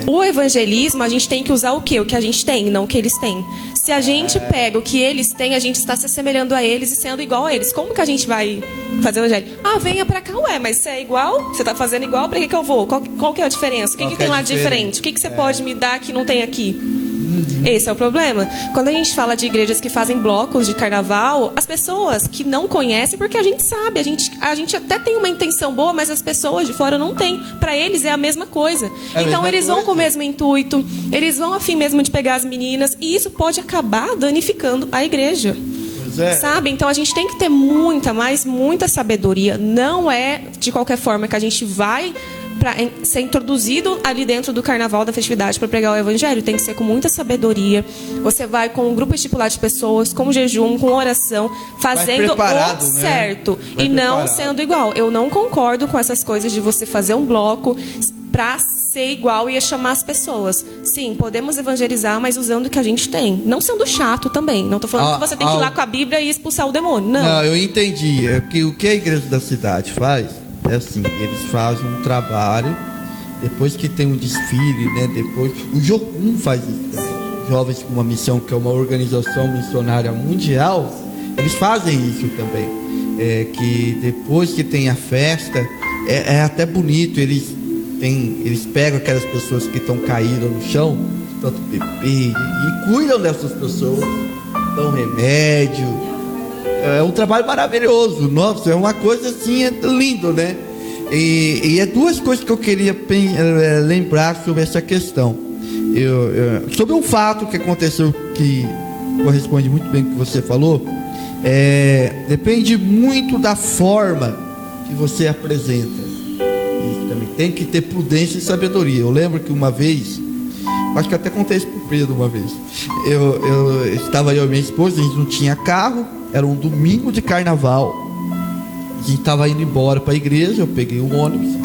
O evangelismo, a gente tem que usar o quê? O que a gente tem, não o que eles têm. Se a gente pega o que eles têm, a gente está se assemelhando a eles e sendo igual a eles. Como que a gente vai fazer o evangelho? Venha pra cá, mas você é igual? Você tá fazendo igual? Pra que eu vou? Qual que é a diferença? O que tem lá de diferente? O que você pode me dar que não tem aqui? Esse é o problema. Quando a gente fala de igrejas que fazem blocos de carnaval, as pessoas que não conhecem, porque a gente sabe, a gente até tem uma intenção boa, mas as pessoas de fora não têm. Para eles é a mesma coisa. Então eles vão com o mesmo intuito, eles vão a fim mesmo de pegar as meninas, e isso pode acabar danificando a igreja. Sabe? Então a gente tem que ter muita sabedoria. Não é de qualquer forma que a gente vai para ser introduzido ali dentro do carnaval, da festividade, para pregar o evangelho. Tem que ser com muita sabedoria. Você vai com um grupo estipulado de pessoas, com jejum, com oração, fazendo o certo, e não sendo igual. Eu não concordo com essas coisas de você fazer um bloco para ser igual e chamar as pessoas. Sim, podemos evangelizar, mas usando o que a gente tem. Não sendo chato também. Não estou falando que você tem que ir lá com a Bíblia e expulsar o demônio. Não, eu entendi. É que o que a igreja da cidade faz, é assim, eles fazem um trabalho, depois que tem um desfile, né? Depois, o Jocum faz isso também. Jovens com uma Missão, que é uma organização missionária mundial, eles fazem isso também. Que depois que tem a festa, é até bonito, eles pegam aquelas pessoas que estão caídas no chão, tanto bebê, e cuidam dessas pessoas, dão remédio. É um trabalho maravilhoso, nossa, é uma coisa assim, é lindo, né? E é duas coisas que eu queria lembrar sobre essa questão. Sobre um fato que aconteceu, que corresponde muito bem com o que você falou, depende muito da forma que você apresenta. E também tem que ter prudência e sabedoria. Eu lembro que uma vez, acho que até contei isso pro Pedro uma vez, eu estava eu e minha esposa, a gente não tinha carro, era um domingo de carnaval, a gente estava indo embora para a igreja, eu peguei um ônibus,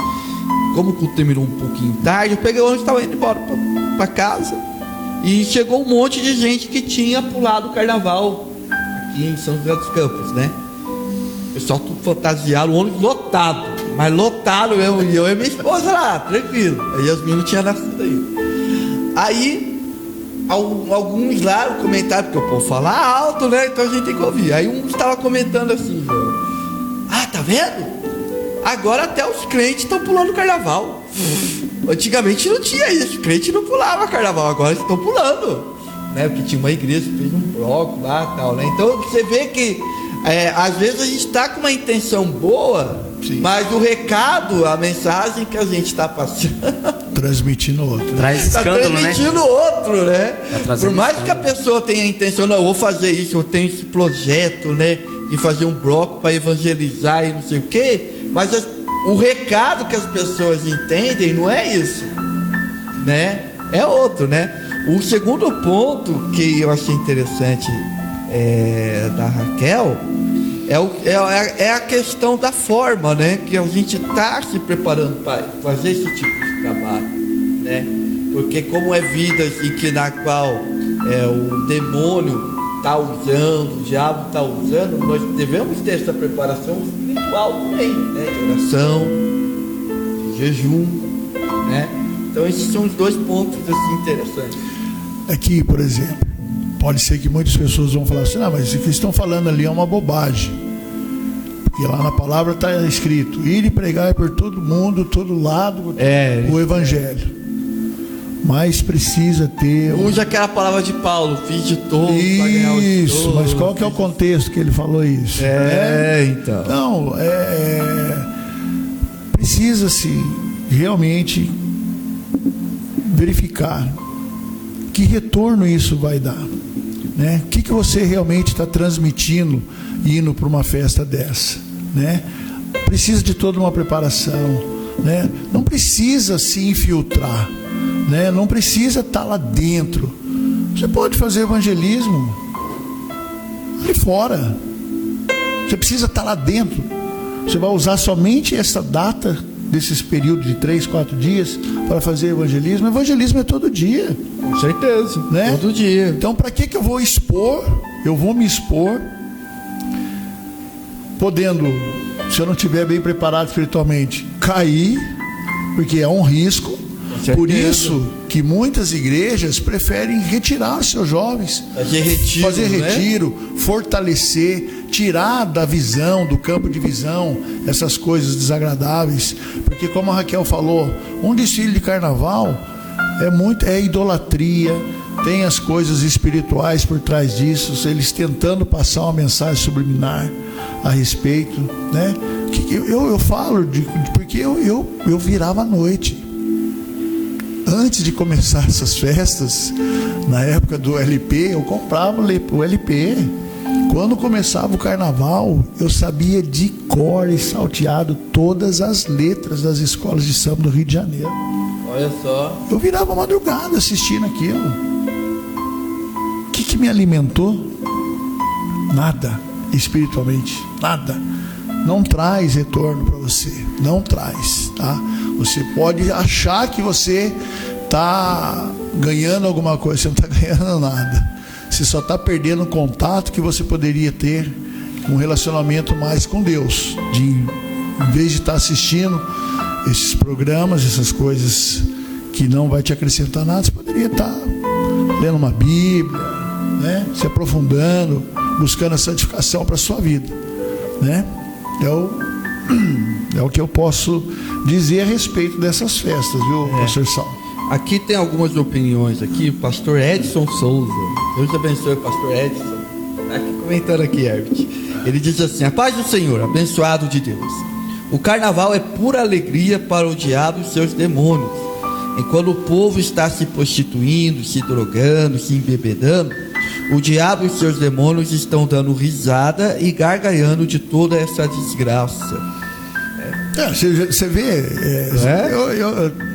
como o culto terminou um pouquinho tarde, eu peguei o ônibus e estava indo embora para casa, e chegou um monte de gente que tinha pulado o carnaval aqui em São José dos Campos, né? O pessoal tudo fantasiado, o ônibus lotado, mas lotado mesmo, e eu e minha esposa lá, tranquilo. Aí as meninas não tinham nascido ainda. Aí, alguns lá comentaram, porque o povo fala alto, né? Então a gente tem que ouvir. Aí um estava comentando assim: ah, tá vendo? Agora até os crentes estão pulando carnaval. Antigamente não tinha isso, os crentes não pulavam carnaval, agora estão pulando, né? Porque tinha uma igreja que fez um bloco lá e tal, né? Então você vê que às vezes a gente está com uma intenção boa, sim, mas o recado, a mensagem que a gente está passando, transmitindo outro. Traz escândalo, transmitindo outro, né? Por mais escândalo. que a pessoa tenha a intenção, não, eu vou fazer isso, eu tenho esse projeto, né? De fazer um bloco para evangelizar e não sei o quê, mas o recado que as pessoas entendem não é isso, né? É outro, né? O segundo ponto que eu achei interessante da Raquel é a questão da forma, né? Que a gente está se preparando para fazer esse tipo de trabalho, né? Porque como é vida assim, que na qual o demônio está usando, o diabo está usando, nós devemos ter essa preparação espiritual também, né? De oração, de jejum, né? Então esses são os dois pontos assim interessantes. Aqui, por exemplo, pode ser que muitas pessoas vão falar assim: não, mas o que estão falando ali é uma bobagem, porque lá na palavra está escrito: ir e pregar por todo mundo, todo lado, o evangelho. Mas precisa ter... Usa aquela palavra de Paulo, fiz de todo para ganhar os isso, todos. mas qual que é o contexto que ele falou isso? Então. Não, precisa-se realmente verificar que retorno isso vai dar, né? O que você realmente está transmitindo indo para uma festa dessa, né? Precisa de toda uma preparação, né? Não precisa se infiltrar, né? Não precisa estar lá dentro. Você pode fazer evangelismo ali fora. Você precisa estar lá dentro. Você vai usar somente essa data desses períodos de 3, 4 dias para fazer evangelismo. Evangelismo é todo dia. Com certeza, né? Todo dia. Então, para que eu vou expor? Eu vou me expor podendo, se eu não estiver bem preparado espiritualmente, cair, porque é um risco. Por isso que muitas igrejas preferem retirar seus jovens, fazer retiro, fortalecer, tirar da visão, do campo de visão, essas coisas desagradáveis. Porque, como a Raquel falou, um desfile de carnaval é idolatria, tem as coisas espirituais por trás disso, eles tentando passar uma mensagem subliminar a respeito, né? Eu falo porque eu virava à noite. Antes de começar essas festas, na época do LP, eu comprava o LP. Quando começava o carnaval, eu sabia de cor e salteado todas as letras das escolas de samba do Rio de Janeiro. Olha só. Eu virava madrugada assistindo aquilo. O que me alimentou? Nada, espiritualmente, nada. Não traz retorno para você, não traz, tá? Você pode achar que você está ganhando alguma coisa, você não está ganhando nada. Você só está perdendo o contato que você poderia ter, um relacionamento mais com Deus, de em vez de estar assistindo esses programas, essas coisas que não vai te acrescentar nada, você poderia estar lendo uma Bíblia, né? Se aprofundando, buscando a santificação para a sua vida, né? É o que eu posso dizer a respeito dessas festas, viu, pastor Sal? Aqui tem algumas opiniões aqui. O pastor Edson Souza, Deus abençoe o pastor Edson, tá aqui comentando aqui, Herbert. Ele diz assim: a paz do Senhor, abençoado de Deus. O carnaval é pura alegria para o diabo e seus demônios. Enquanto o povo está se prostituindo, se drogando, se embebedando, o diabo e seus demônios estão dando risada e gargalhando de toda essa desgraça. Você vê,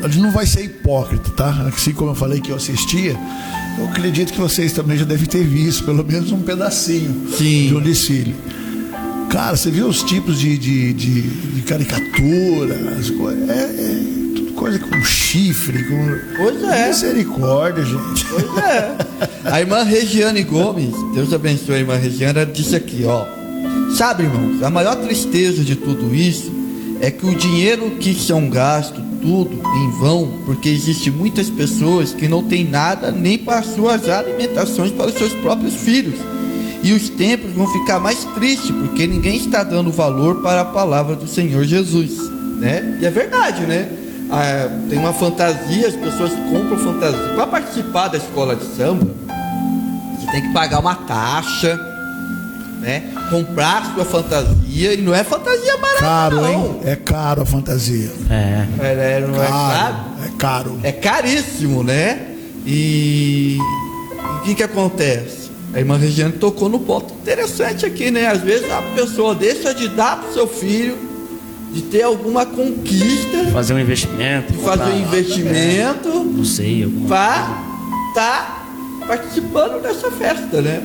a gente não vai ser hipócrita, tá? Assim como eu falei que eu assistia, eu acredito que vocês também já devem ter visto pelo menos um pedacinho de um desfile. Cara, você viu os tipos de caricatura, as coisas, tudo coisa com chifre, com... Pois é. Misericórdia, gente. Pois é. A irmã Regiane Gomes, Deus abençoe a irmã Regiane, ela disse aqui, ó: sabe, irmãos, a maior tristeza de tudo isso é que o dinheiro que são gastos tudo em vão, porque existe muitas pessoas que não têm nada nem para suas alimentações para os seus próprios filhos. E os templos vão ficar mais tristes, porque ninguém está dando valor para a palavra do Senhor Jesus, né? E é verdade, né? Tem uma fantasia, as pessoas compram fantasia. Para participar da escola de samba, você tem que pagar uma taxa, né? Comprar a sua fantasia, e não é fantasia barata, caro, não. hein? É caro a fantasia. Não é caro? É caro. É caríssimo, né? E o que acontece? A irmã Regiane tocou no ponto interessante aqui, né? Às vezes a pessoa deixa de dar para o seu filho, de ter alguma conquista, Fazer um investimento. de fazer um investimento, Não sei, alguma para estar participando dessa festa, né?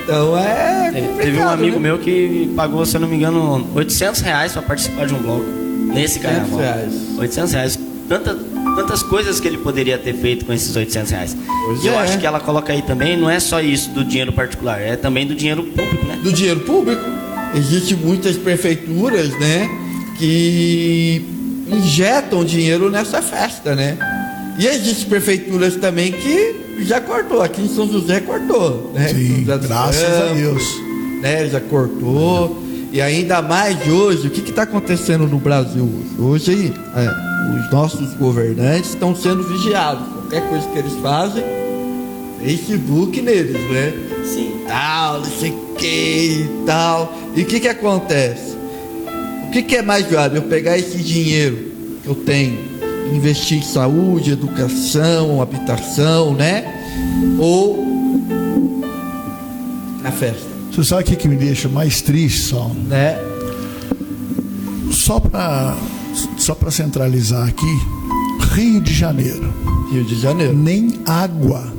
Então é complicado, Teve um amigo né? meu que pagou, se eu não me engano, R$800 para participar de um bloco nesse carnaval. R$800. Tantas coisas que ele poderia ter feito com esses R$800. Pois Eu é. acho que ela coloca aí também, não é só isso do dinheiro particular, é também do dinheiro público, né? Do dinheiro público. Existem muitas prefeituras, né, que injetam dinheiro nessa festa, né? E existem prefeituras também que já cortou. Aqui em São José cortou, né? Sim, São José dos graças a Campos, Deus. né? Já cortou. E ainda mais hoje, o que está acontecendo no Brasil hoje? Hoje os nossos governantes estão sendo vigiados. Qualquer coisa que eles fazem, Facebook neles, né? Sim. Tal, não sei o que e tal. E o que acontece? O que é mais grave? Eu pegar esse dinheiro que eu tenho, investir em saúde, educação, habitação, né? Ou na festa, Você sabe o que me deixa mais triste, Sal? né? Só para centralizar aqui, Rio de Janeiro. Rio de Janeiro. Nem água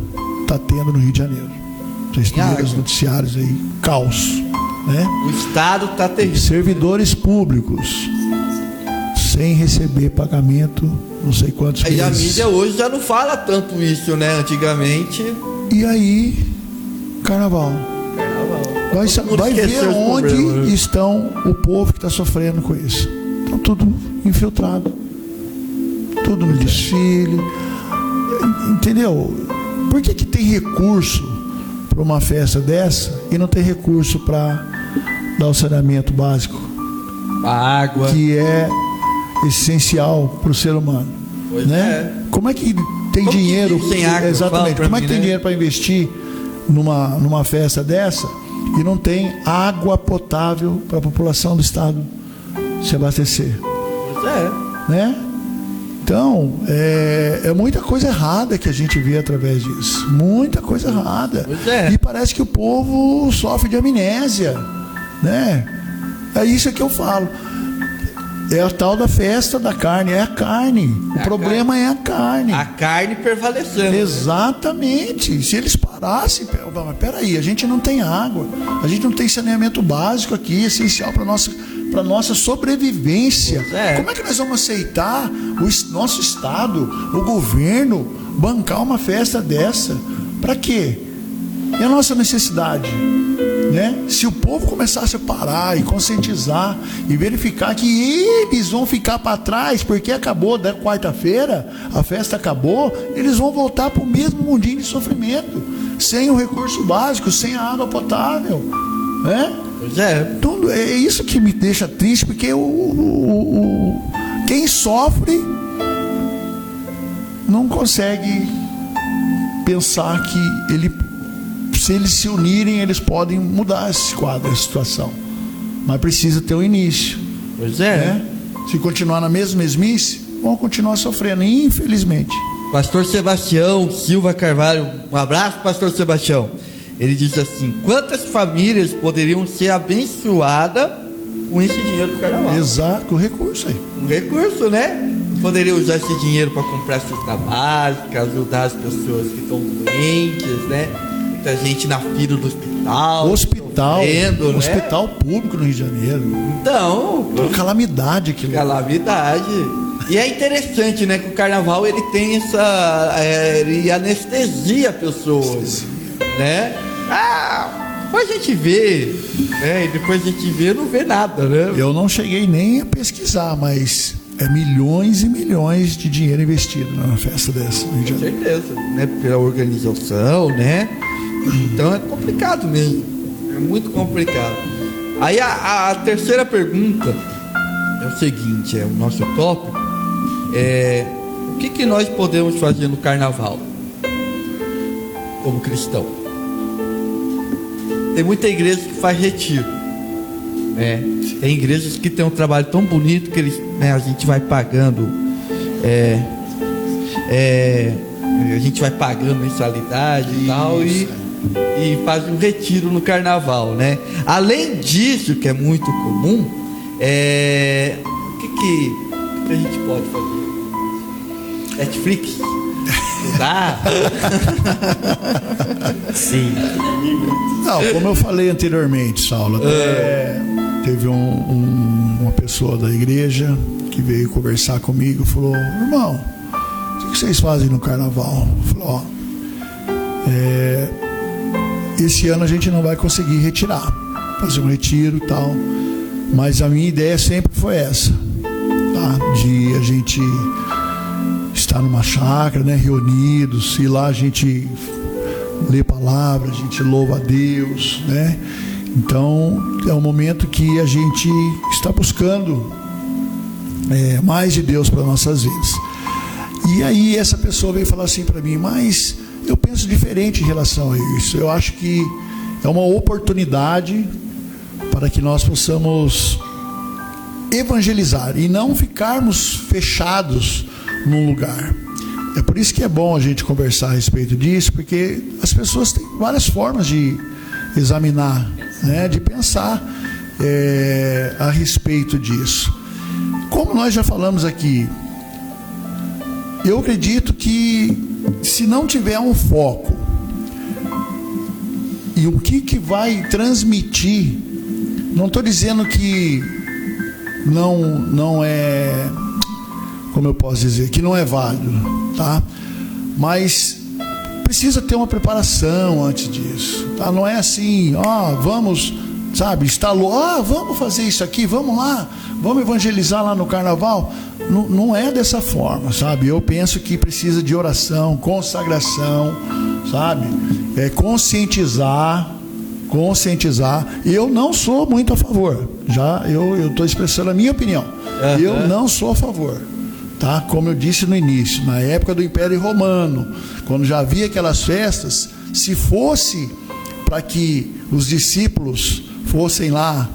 tá tendo no Rio de Janeiro. Vocês têm água. os noticiários aí, caos, né? O estado tá terrível. Servidores públicos sem receber pagamento, não sei quantos Aí a meses. mídia hoje já não fala tanto isso, né? Antigamente. E aí, carnaval. Vai Todo mundo ver esqueceu os onde problemas, né? estão o povo que está sofrendo com isso. Estão tudo infiltrado. Tudo no desfile. Entendeu? Por que tem recurso para uma festa dessa e não tem recurso para dar o saneamento básico, A água. que é essencial para o ser humano? Pois Né? é. Como é que tem Como que dinheiro? vive sem água? Exatamente. Fala pra Como é mim, que tem né? dinheiro para investir numa festa dessa e não tem água potável para a população do estado se abastecer? Pois é. Né? Então, é muita coisa errada que a gente vê através disso. Muita coisa errada. Pois é. E parece que o povo sofre de amnésia, né? É isso que eu falo. É a tal da festa da carne, é a carne. O problema é a carne. A carne prevalecendo. Exatamente. Se eles parassem, mas peraí, a gente não tem água, a gente não tem saneamento básico aqui, essencial para nossa sobrevivência. É. Como é que nós vamos aceitar o nosso estado, o governo, bancar uma festa dessa? Para quê? E a nossa necessidade? né? Se o povo começasse a parar e conscientizar e verificar que eles vão ficar para trás, porque acabou da quarta-feira, a festa acabou, eles vão voltar para o mesmo mundinho de sofrimento, sem o recurso básico, sem a água potável, né? Pois é. Tudo, é isso que me deixa triste, porque quem sofre não consegue pensar que se eles se unirem, eles podem mudar esse quadro, essa situação. Mas precisa ter um início. Pois é. Né? Se continuar na mesma mesmice, vão continuar sofrendo, infelizmente. Pastor Sebastião Silva Carvalho, um abraço, pastor Sebastião. Ele diz assim: quantas famílias poderiam ser abençoadas com esse dinheiro do carnaval? Exato, com recurso aí. Um recurso, né? Poderia usar esse dinheiro para comprar cesta básica, ajudar as pessoas que estão doentes, né? Muita gente na fila do hospital. Sofrendo, né? Hospital público no Rio de Janeiro. Então, calamidade aquilo. Calamidade. E é interessante, né, que o carnaval ele tem ele anestesia pessoas, né? Depois a gente vê, né? E depois a gente vê, não vê nada, né? Eu não cheguei nem a pesquisar, mas é milhões e milhões de dinheiro investido numa festa dessa. Com certeza, né? Pela organização, né? Então é complicado mesmo. É muito complicado. Aí a terceira pergunta é o seguinte, é o nosso tópico. O que nós podemos fazer no carnaval como cristão? Tem muita igreja que faz retiro, né? Tem igrejas que tem um trabalho tão bonito que eles, né, a gente vai pagando a gente vai pagando mensalidade e tal, e faz um retiro no carnaval, né? Além disso, que é muito comum, o que a gente pode fazer? Netflix? Dá? Sim. Não, como eu falei anteriormente, Saulo, teve uma pessoa da igreja que veio conversar comigo e falou: irmão, o que vocês fazem no carnaval? Eu falei: esse ano a gente não vai conseguir retirar, fazer um retiro e tal, mas a minha ideia sempre foi essa, tá? De a gente estar numa chácara, né, reunidos, e lá a gente lê palavra, a gente louva a Deus, né? Então é um momento que a gente está buscando mais de Deus para nossas vidas. E aí essa pessoa veio falar assim para mim: mas eu penso diferente em relação a isso. Eu acho que é uma oportunidade para que nós possamos evangelizar e não ficarmos fechados num lugar. É por isso que é bom a gente conversar a respeito disso, porque as pessoas têm várias formas de examinar, né, de pensar a respeito disso. Como nós já falamos aqui, eu acredito que se não tiver um foco e o que vai transmitir, não estou dizendo que não é, como eu posso dizer, que não é válido, tá? Mas precisa ter uma preparação antes disso, tá? Não é assim, vamos, sabe, instalou, vamos fazer isso aqui, vamos lá, vamos evangelizar lá no carnaval. Não é dessa forma, sabe? Eu penso que precisa de oração, consagração, sabe? Conscientizar. Eu não sou muito a favor, já eu estou expressando a minha opinião. Eu não sou a favor, tá? Como eu disse no início, na época do Império Romano, quando já havia aquelas festas, se fosse para que os discípulos fossem lá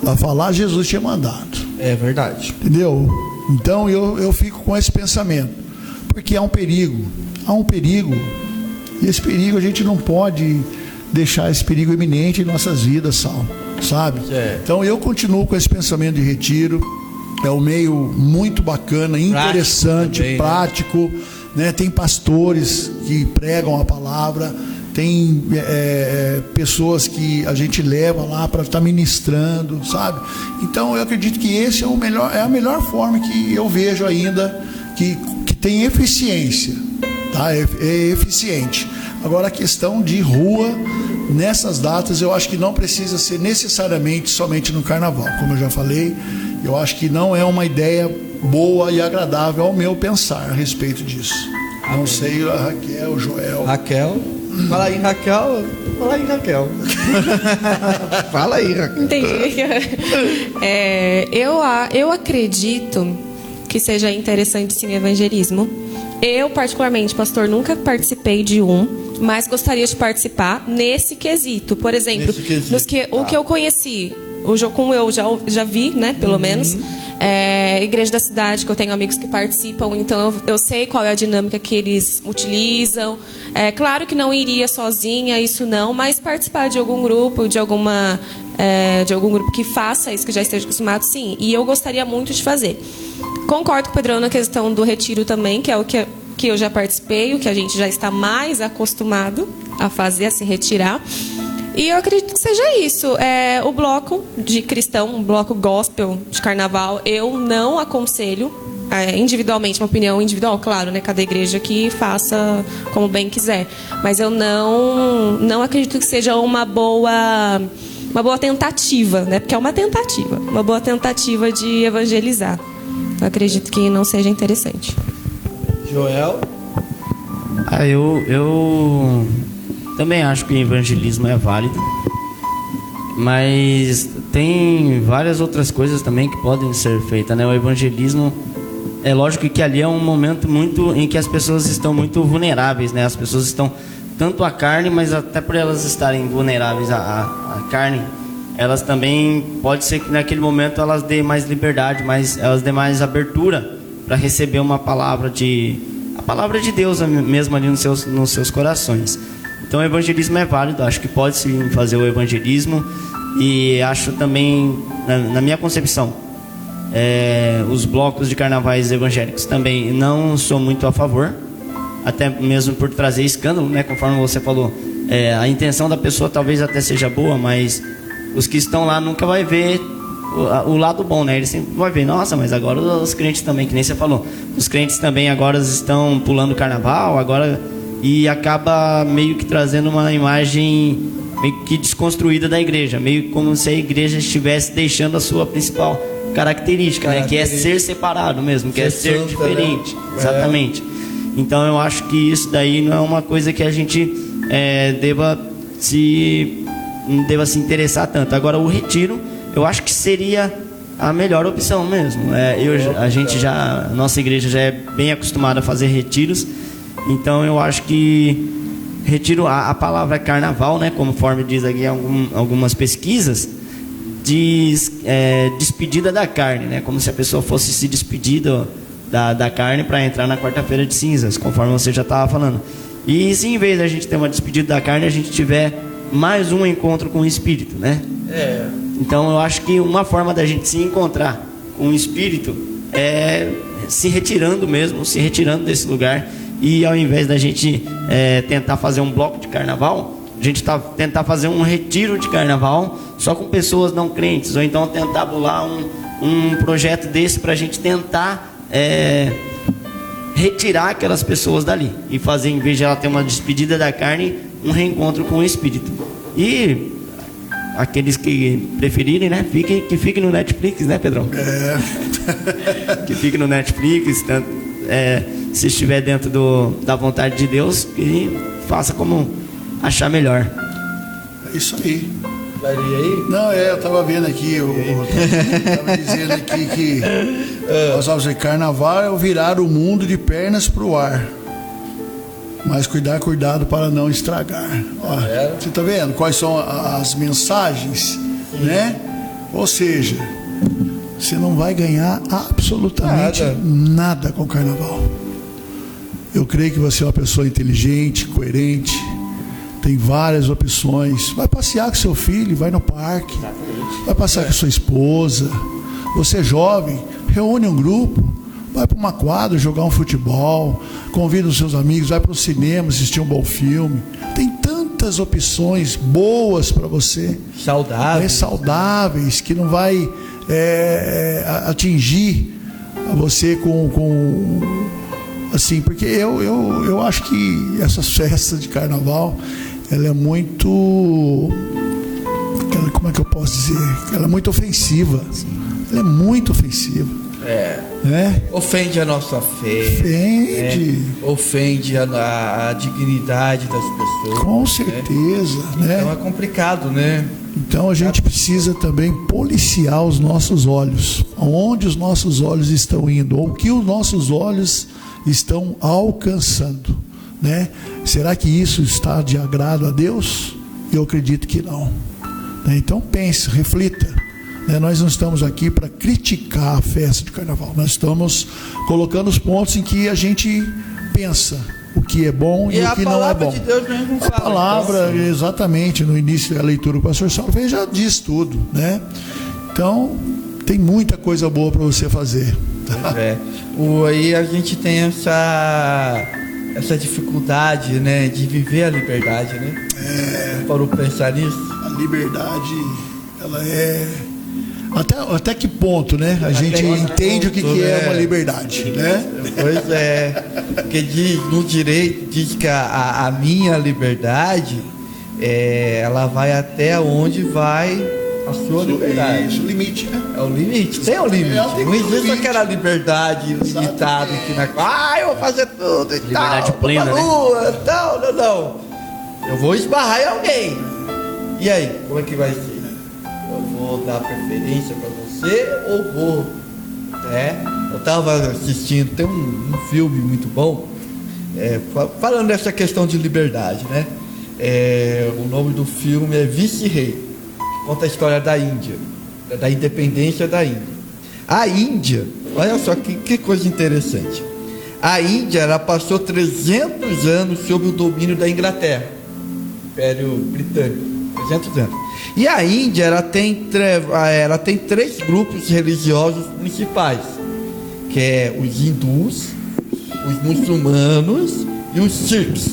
a falar, Jesus tinha mandado. É verdade. Entendeu? Então eu fico com esse pensamento, porque há um perigo, e esse perigo a gente não pode deixar esse perigo iminente em nossas vidas, sabe? Então eu continuo com esse pensamento de retiro. É um meio muito bacana, interessante, prático, né? Tem pastores que pregam a palavra, tem pessoas que a gente leva lá para estar ministrando, sabe? Então eu acredito que esse é a melhor forma que eu vejo ainda, que tem eficiência, tá? É eficiente. Agora a questão de rua, nessas datas eu acho que não precisa ser necessariamente somente no carnaval. Como eu já falei, eu acho que não é uma ideia boa e agradável ao meu pensar a respeito disso. Não sei, a Raquel, o Joel. Raquel. Fala aí, Raquel. Fala aí, Raquel. Fala aí, Raquel. Entendi. Eu acredito que seja interessante sim o evangelismo. Eu, particularmente, pastor, nunca participei de um, mas gostaria de participar nesse quesito. Por exemplo, Nesse quesito. o que eu conheci, como eu já vi, né, pelo menos, igreja da cidade, que eu tenho amigos que participam, então eu sei qual é a dinâmica que eles utilizam. É claro que não iria sozinha, isso não, mas participar de algum grupo, de algum grupo que faça isso, que já esteja acostumado, sim. E eu gostaria muito de fazer. Concordo com o Pedrão na questão do retiro também, que é o que eu já participei, o que a gente já está mais acostumado a fazer, a se retirar. E eu acredito que seja isso. O bloco de cristão, um bloco gospel de carnaval, eu não aconselho, individualmente, uma opinião individual, claro, né? Cada igreja que faça como bem quiser. Mas eu não acredito que seja uma boa tentativa, né? Porque é uma tentativa, uma boa tentativa de evangelizar. Eu acredito que não seja interessante. Joel. Eu também acho que o evangelismo é válido, mas tem várias outras coisas também que podem ser feitas, né? O evangelismo, é lógico que ali é um momento muito em que as pessoas estão muito vulneráveis, né? As pessoas estão tanto à carne, mas até por elas estarem vulneráveis à carne, elas também, pode ser que naquele momento elas dêem mais liberdade, elas dêem mais abertura para receber a palavra de Deus mesmo ali nos seus corações. Então o evangelismo é válido, acho que pode sim fazer o evangelismo, e acho também, na minha concepção, os blocos de carnavais evangélicos também não sou muito a favor, até mesmo por trazer escândalo, né? Conforme você falou, a intenção da pessoa talvez até seja boa, mas os que estão lá nunca vai ver o lado bom, né? Eles sempre vão ver, nossa, mas agora os crentes também, que nem você falou, os crentes também agora estão pulando o carnaval, e acaba meio que trazendo uma imagem meio que desconstruída da igreja, meio como se a igreja estivesse deixando a sua principal característica, né? Que é ser separado mesmo, que é ser santa, diferente, né? Exatamente. Então eu acho que isso daí não é uma coisa que a gente deva se interessar tanto. Agora o retiro, eu acho que seria a melhor opção mesmo. A nossa igreja já é bem acostumada a fazer retiros, então eu acho que retiro, a palavra carnaval, né, conforme diz aqui algumas pesquisas, diz despedida da carne, né, como se a pessoa fosse se despedir da carne para entrar na quarta-feira de cinzas, conforme você já estava falando. E se em vez da gente ter uma despedida da carne, a gente tiver mais um encontro com o Espírito, né? Então eu acho que uma forma da gente se encontrar com o Espírito é se retirando desse lugar, e ao invés da gente tentar fazer um bloco de carnaval, a gente tentar fazer um retiro de carnaval só com pessoas não crentes, ou então tentar bolar um projeto desse para a gente tentar retirar aquelas pessoas dali e fazer, em vez de ela ter uma despedida da carne, um reencontro com o Espírito. E aqueles que preferirem, né, que fiquem no Netflix, né, Pedrão? Que fiquem no Netflix, se estiver dentro da vontade de Deus, que faça como achar melhor. É isso aí. Daria aí? Não, eu estava vendo aqui, estava dizendo aqui que nós vamos dizer, carnaval é virar o mundo de pernas para o ar. Mas cuidado para não estragar. Ó, você está vendo quais são as mensagens, né? Ou seja, você não vai ganhar absolutamente nada com o carnaval. Eu creio que você é uma pessoa inteligente, coerente, tem várias opções. Vai passear com seu filho, vai no parque, vai passear com sua esposa. Você é jovem, reúne um grupo, vai para uma quadra jogar um futebol, convida os seus amigos, vai para o cinema assistir um bom filme. Tem tantas opções boas para você, saudáveis, que não vai atingir você com assim, porque eu acho que essas festas de carnaval ela é muito, como é que eu posso dizer? Ela é muito ofensiva. Ela é muito ofensiva. Né? Ofende a nossa fé. Ofende. Ofende a dignidade das pessoas. Com certeza, né? Então é complicado, né? Então a gente precisa também policiar os nossos olhos. Aonde os nossos olhos estão indo? Ou o que os nossos olhos estão alcançando, né? Será que isso está de agrado a Deus? Eu acredito que não. Então pense, reflita. Nós não estamos aqui para criticar a festa de carnaval. Nós estamos colocando os pontos em que a gente pensa o que é bom e o que não é bom. De Deus mesmo a palavra, então, exatamente, no início da leitura que o pastor Saulo fez, já diz tudo, né? Então, tem muita coisa boa para você fazer. Tá? Aí a gente tem essa dificuldade, né, de viver a liberdade, né? Parou para pensar nisso? A liberdade, ela é... Até que ponto, né? A gente entende o que é uma liberdade, né? Pois é. Porque no direito diz que a minha liberdade, ela vai até onde vai a sua liberdade. Isso, o limite, né? É o limite. Tem o limite. Não existe aquela liberdade limitada aqui na... eu vou fazer tudo e liberdade tal. plena, né? Tal, não. Eu vou esbarrar em alguém. E aí, como é que vai ser? Eu vou dar preferência para você ou vou? Eu estava assistindo, tem um filme muito bom, falando dessa questão de liberdade, né? O nome do filme é Vice-Rei, conta a história da Índia, da independência da Índia. A Índia, olha só que coisa interessante. A Índia, ela passou 300 anos sob o domínio da Inglaterra, Império Britânico, 300 anos. E a Índia, ela tem 3 grupos religiosos principais, que é os hindus, os muçulmanos e os sikhs.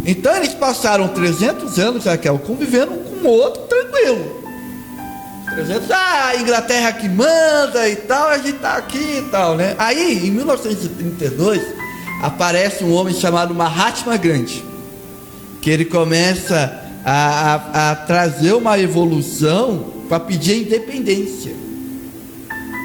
Então eles passaram 300 anos, Raquel, convivendo com o outro tranquilo. 300, a Inglaterra que manda e tal, a gente tá aqui e tal, né? Aí, em 1932, aparece um homem chamado Mahatma Gandhi, que ele começa a trazer uma evolução para pedir a independência,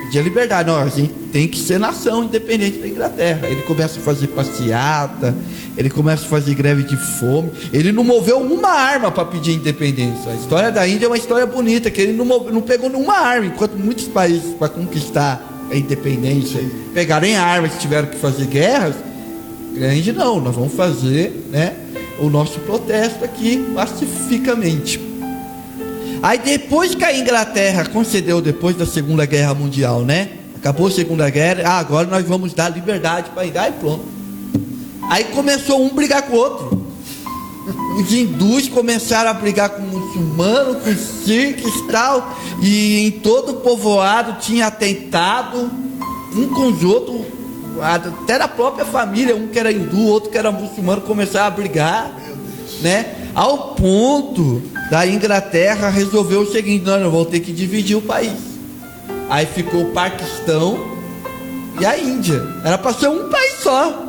pedir a liberdade. Não, a gente tem que ser nação independente da Inglaterra. Ele começa a fazer passeata, ele começa a fazer greve de fome. Ele não moveu uma arma para pedir independência. A história da Índia é uma história bonita, que ele não pegou nenhuma arma, enquanto muitos países, para conquistar a independência, pegaram armas, tiveram que fazer guerras. Grande não, nós vamos fazer, né, o nosso protesto aqui pacificamente. Aí depois que a Inglaterra concedeu, depois da Segunda Guerra Mundial, né? Acabou a Segunda Guerra, agora nós vamos dar liberdade para Índia, e pronto. Aí começou um brigar com o outro. Os hindus começaram a brigar com o muçulmano, com os sikhs e tal, e em todo o povoado tinha atentado um com os outros, até da própria família, um que era hindu, outro que era muçulmano, começaram a brigar, né? Ao ponto da Inglaterra resolveu o seguinte: nós vamos ter que dividir o país. Aí ficou o Paquistão e a Índia. Era para ser um país só,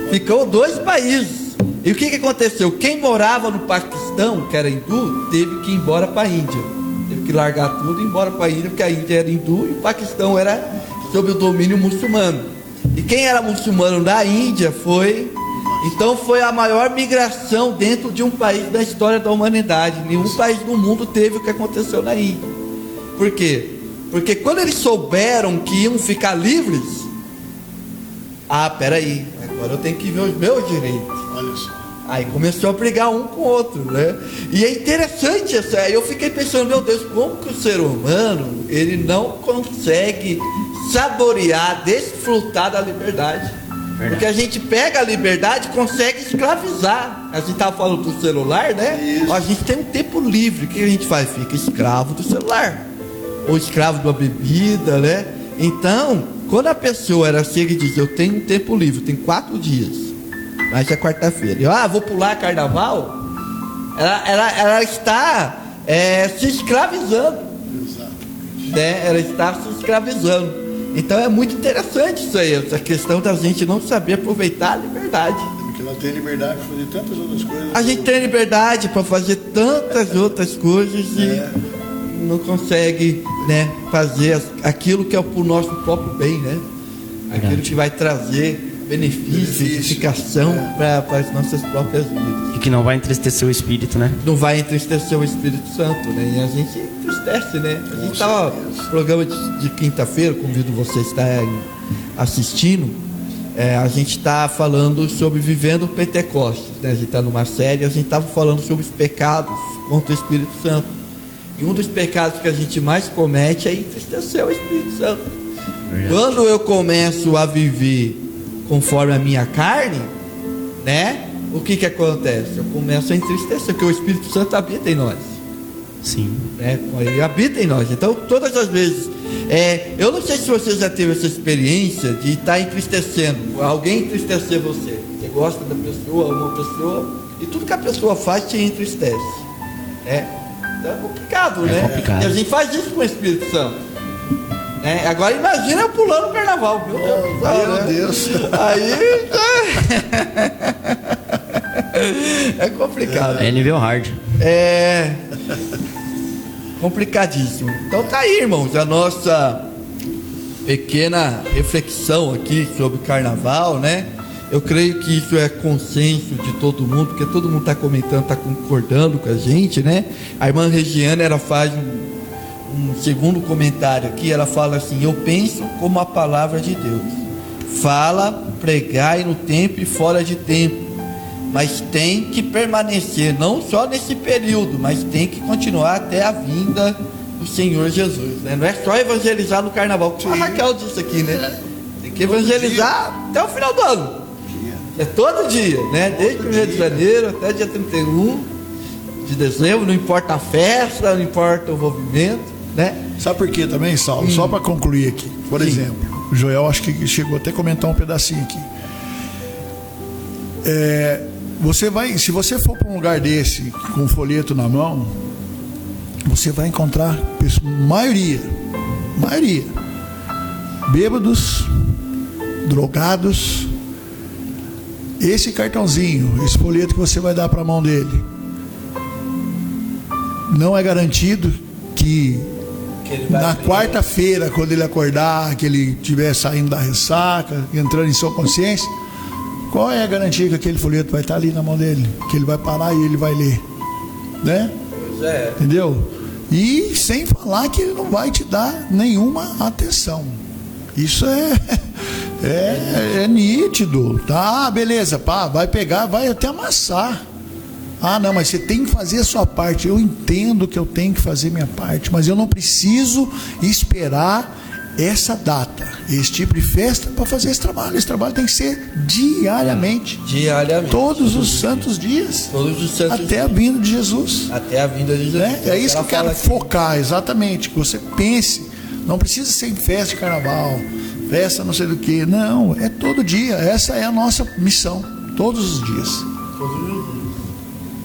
ficou 2 países. E o que aconteceu? Quem morava no Paquistão, que era hindu, teve que ir embora para a Índia, teve que largar tudo e ir embora para a Índia, porque a Índia era hindu e o Paquistão era sob o domínio muçulmano. E quem era muçulmano da Índia foi a maior migração dentro de um país da história da humanidade. Nenhum país do mundo teve o que aconteceu na Índia. Por quê? Porque quando eles souberam que iam ficar livres, peraí, agora eu tenho que ver os meus direitos. Olha só. Aí começou a brigar um com o outro, né? E é interessante isso. Aí eu fiquei pensando, meu Deus, como que o ser humano, ele não consegue saborear, desfrutar da liberdade? Porque a gente pega a liberdade e consegue escravizar. A gente estava falando do celular, né? A gente tem um tempo livre. O que a gente faz? Fica escravo do celular, ou escravo de uma bebida, né? Então, quando a pessoa era chega e diz: eu tenho um tempo livre, tem 4 dias, mas é quarta-feira, vou pular carnaval, ela está se escravizando, né? Ela está se escravizando. Então é muito interessante isso aí, essa questão da gente não saber aproveitar a liberdade. Temos que Ela tem liberdade para fazer tantas outras coisas. A gente tem liberdade para fazer tantas outras coisas e não consegue, né, fazer aquilo que é pro nosso próprio bem, né? Aquilo que vai trazer benefício, edificação para as nossas próprias vidas. E que não vai entristecer o espírito, né? Não vai entristecer o Espírito Santo, né? E a gente entristece, né? A gente estava no programa de quinta-feira, convido você a estar assistindo. A gente está falando sobre vivendo o Pentecostes, né? A gente está numa série, a gente estava falando sobre os pecados contra o Espírito Santo. E um dos pecados que a gente mais comete é entristecer o Espírito Santo. Quando eu começo a viver conforme a minha carne, né? O que acontece? Eu começo a entristecer, porque o Espírito Santo habita em nós. Sim. Né? Ele habita em nós. Então, todas as vezes, eu não sei se você já teve essa experiência de estar entristecendo, alguém entristecer você. Você gosta da pessoa, uma pessoa, e tudo que a pessoa faz te entristece. Então é complicado, né? Complicado. E a gente faz isso com o Espírito Santo. Agora imagina eu pulando o carnaval. Meu Deus. Aí é complicado. É nível hard. É complicadíssimo. Então tá aí, irmãos, a nossa pequena reflexão aqui sobre o carnaval, né? Eu creio que isso é consenso de todo mundo, porque todo mundo está comentando, está concordando com a gente, né? A irmã Regiane, ela faz um segundo comentário aqui, ela fala assim: eu penso como a palavra de Deus fala, pregai no tempo e fora de tempo, mas tem que permanecer não só nesse período, mas tem que continuar até a vinda do Senhor Jesus, né? Não é só evangelizar no carnaval, como a Raquel disse aqui, né? Tem que evangelizar até o final do ano, é todo dia, né? Desde 1º de janeiro até dia 31 de dezembro, não importa a festa, não importa o movimento, né? Sabe por quê também, Saulo? Só para concluir aqui, por exemplo, o Joel acho que chegou até a comentar um pedacinho aqui. Se você for para um lugar desse com um folheto na mão, você vai encontrar maioria bêbados, drogados. Esse cartãozinho, esse folheto que você vai dar para a mão dele, não é garantido que na quarta-feira, quando ele acordar, que ele estiver saindo da ressaca, entrando em sua consciência, qual é a garantia que aquele folheto vai estar ali na mão dele? Que ele vai parar e ele vai ler, né? Pois é. Entendeu? E sem falar que ele não vai te dar nenhuma atenção. Isso é nítido, tá? Beleza, pá, vai pegar, vai até amassar. Ah, não, mas você tem que fazer a sua parte. Eu entendo que eu tenho que fazer minha parte, mas eu não preciso esperar essa data, esse tipo de festa para fazer esse trabalho. Esse trabalho tem que ser diariamente. Todos os santos dias. Até a vinda de Jesus. Até a vinda de Jesus. É isso que eu quero focar, exatamente. Que você pense. Não precisa ser em festa de carnaval, festa não sei do que. Não, é todo dia. Essa é a nossa missão. Todos os dias.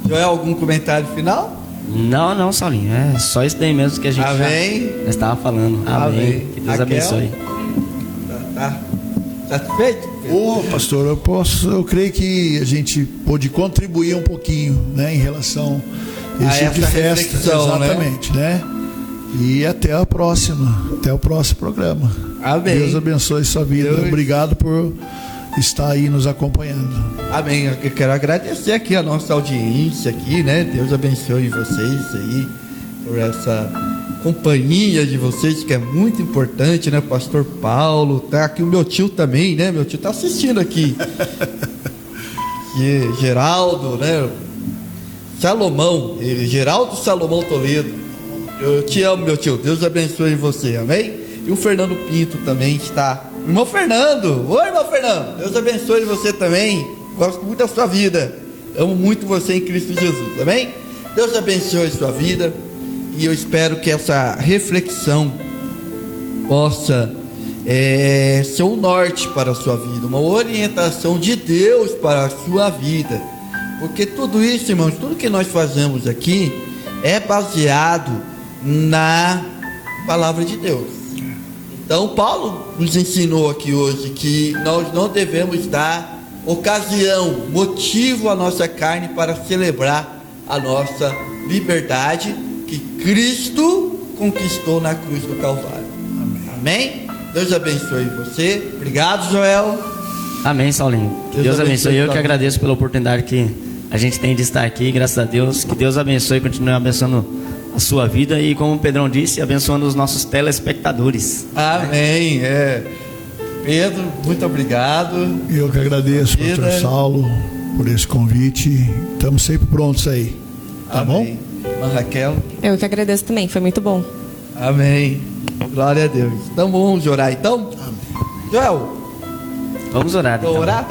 Joel, algum comentário final? Não, Saulinho. É só isso daí mesmo que a gente já estava falando. Amém. Que Deus abençoe. Tá satisfeito? Pastor, eu creio que a gente pôde contribuir um pouquinho, né, em relação a esse tipo de festa. Exatamente, né? E até a próxima, até o próximo programa. Amém. Deus abençoe sua vida. Obrigado por estar aí nos acompanhando. Amém. Eu quero agradecer aqui a nossa audiência aqui, né? Deus abençoe vocês aí por essa companhia de vocês, que é muito importante, né? Pastor Paulo, tá aqui o meu tio também, né? Meu tio tá assistindo aqui. E Geraldo, né? Geraldo Salomão Toledo. Eu te amo, meu tio. Deus abençoe você, amém? E o Fernando Pinto também está. Irmão Fernando. Oi, irmão Fernando. Deus abençoe você também. Gosto muito da sua vida. Amo muito você em Cristo Jesus, amém? Deus abençoe sua vida. E eu espero que essa reflexão possa ser um norte para a sua vida, uma orientação de Deus para a sua vida. Porque tudo isso, irmãos, tudo que nós fazemos aqui é baseado na palavra de Deus. Então Paulo nos ensinou aqui hoje que nós não devemos dar ocasião, motivo à nossa carne para celebrar a nossa liberdade que Cristo conquistou na cruz do Calvário. Amém? Deus abençoe você. Obrigado, Joel. Amém, Saulinho. Que Deus abençoe. Eu que agradeço pela oportunidade que a gente tem de estar aqui, graças a Deus. Que Deus abençoe e continue abençoando a sua vida e, como o Pedrão disse, abençoando os nossos telespectadores. Amém. Pedro, muito obrigado. Eu que agradeço, pastor Saulo, por esse convite. Estamos sempre prontos aí. Tá Amém. bom? Irmã Raquel. Eu que agradeço também, foi muito bom. Amém. Glória a Deus. Então vamos orar então? Amém. Joel. Vamos orar. Vamos orar?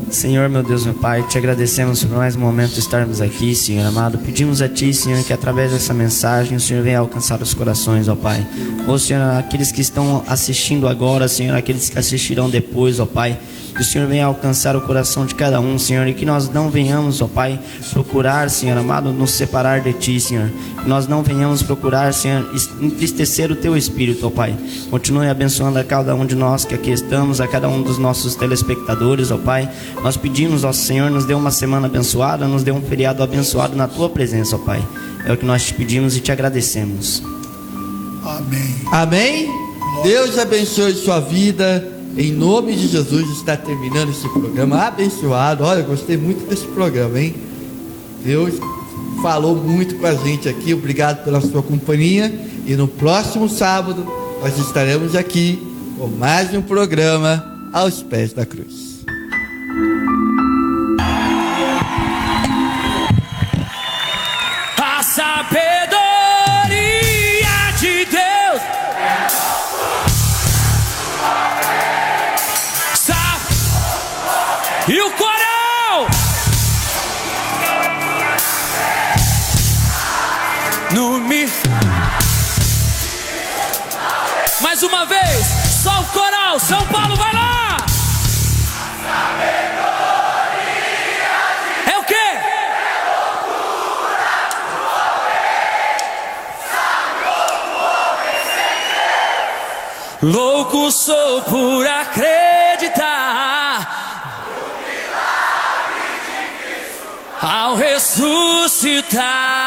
Senhor, meu Deus, meu Pai, te agradecemos por mais um momento de estarmos aqui, Senhor amado. Pedimos a Ti, Senhor, que através dessa mensagem o Senhor venha alcançar os corações, ó Pai. Ó Senhor, aqueles que estão assistindo agora, Senhor, aqueles que assistirão depois, ó Pai, que o Senhor venha alcançar o coração de cada um, Senhor, e que nós não venhamos, ó Pai, procurar, Senhor amado, nos separar de Ti, Senhor. Que nós não venhamos procurar, Senhor, entristecer o Teu Espírito, ó Pai. Continue abençoando a cada um de nós que aqui estamos, a cada um dos nossos telespectadores, ó Pai. Nós pedimos, ó Senhor, nos dê uma semana abençoada, nos dê um feriado abençoado na Tua presença, ó Pai. É o que nós te pedimos e te agradecemos. Amém. Amém? Deus abençoe sua vida. Em nome de Jesus, está terminando esse programa abençoado. Olha, eu gostei muito desse programa, hein? Deus falou muito com a gente aqui. Obrigado pela sua companhia. E no próximo sábado, nós estaremos aqui com mais um programa Aos Pés da Cruz. A sabedoria de Deus e o coral no mi. Mais uma vez, só o coral, São Paulo, vai lá! É o quê? Louco sou por acreditar ao ressuscitar.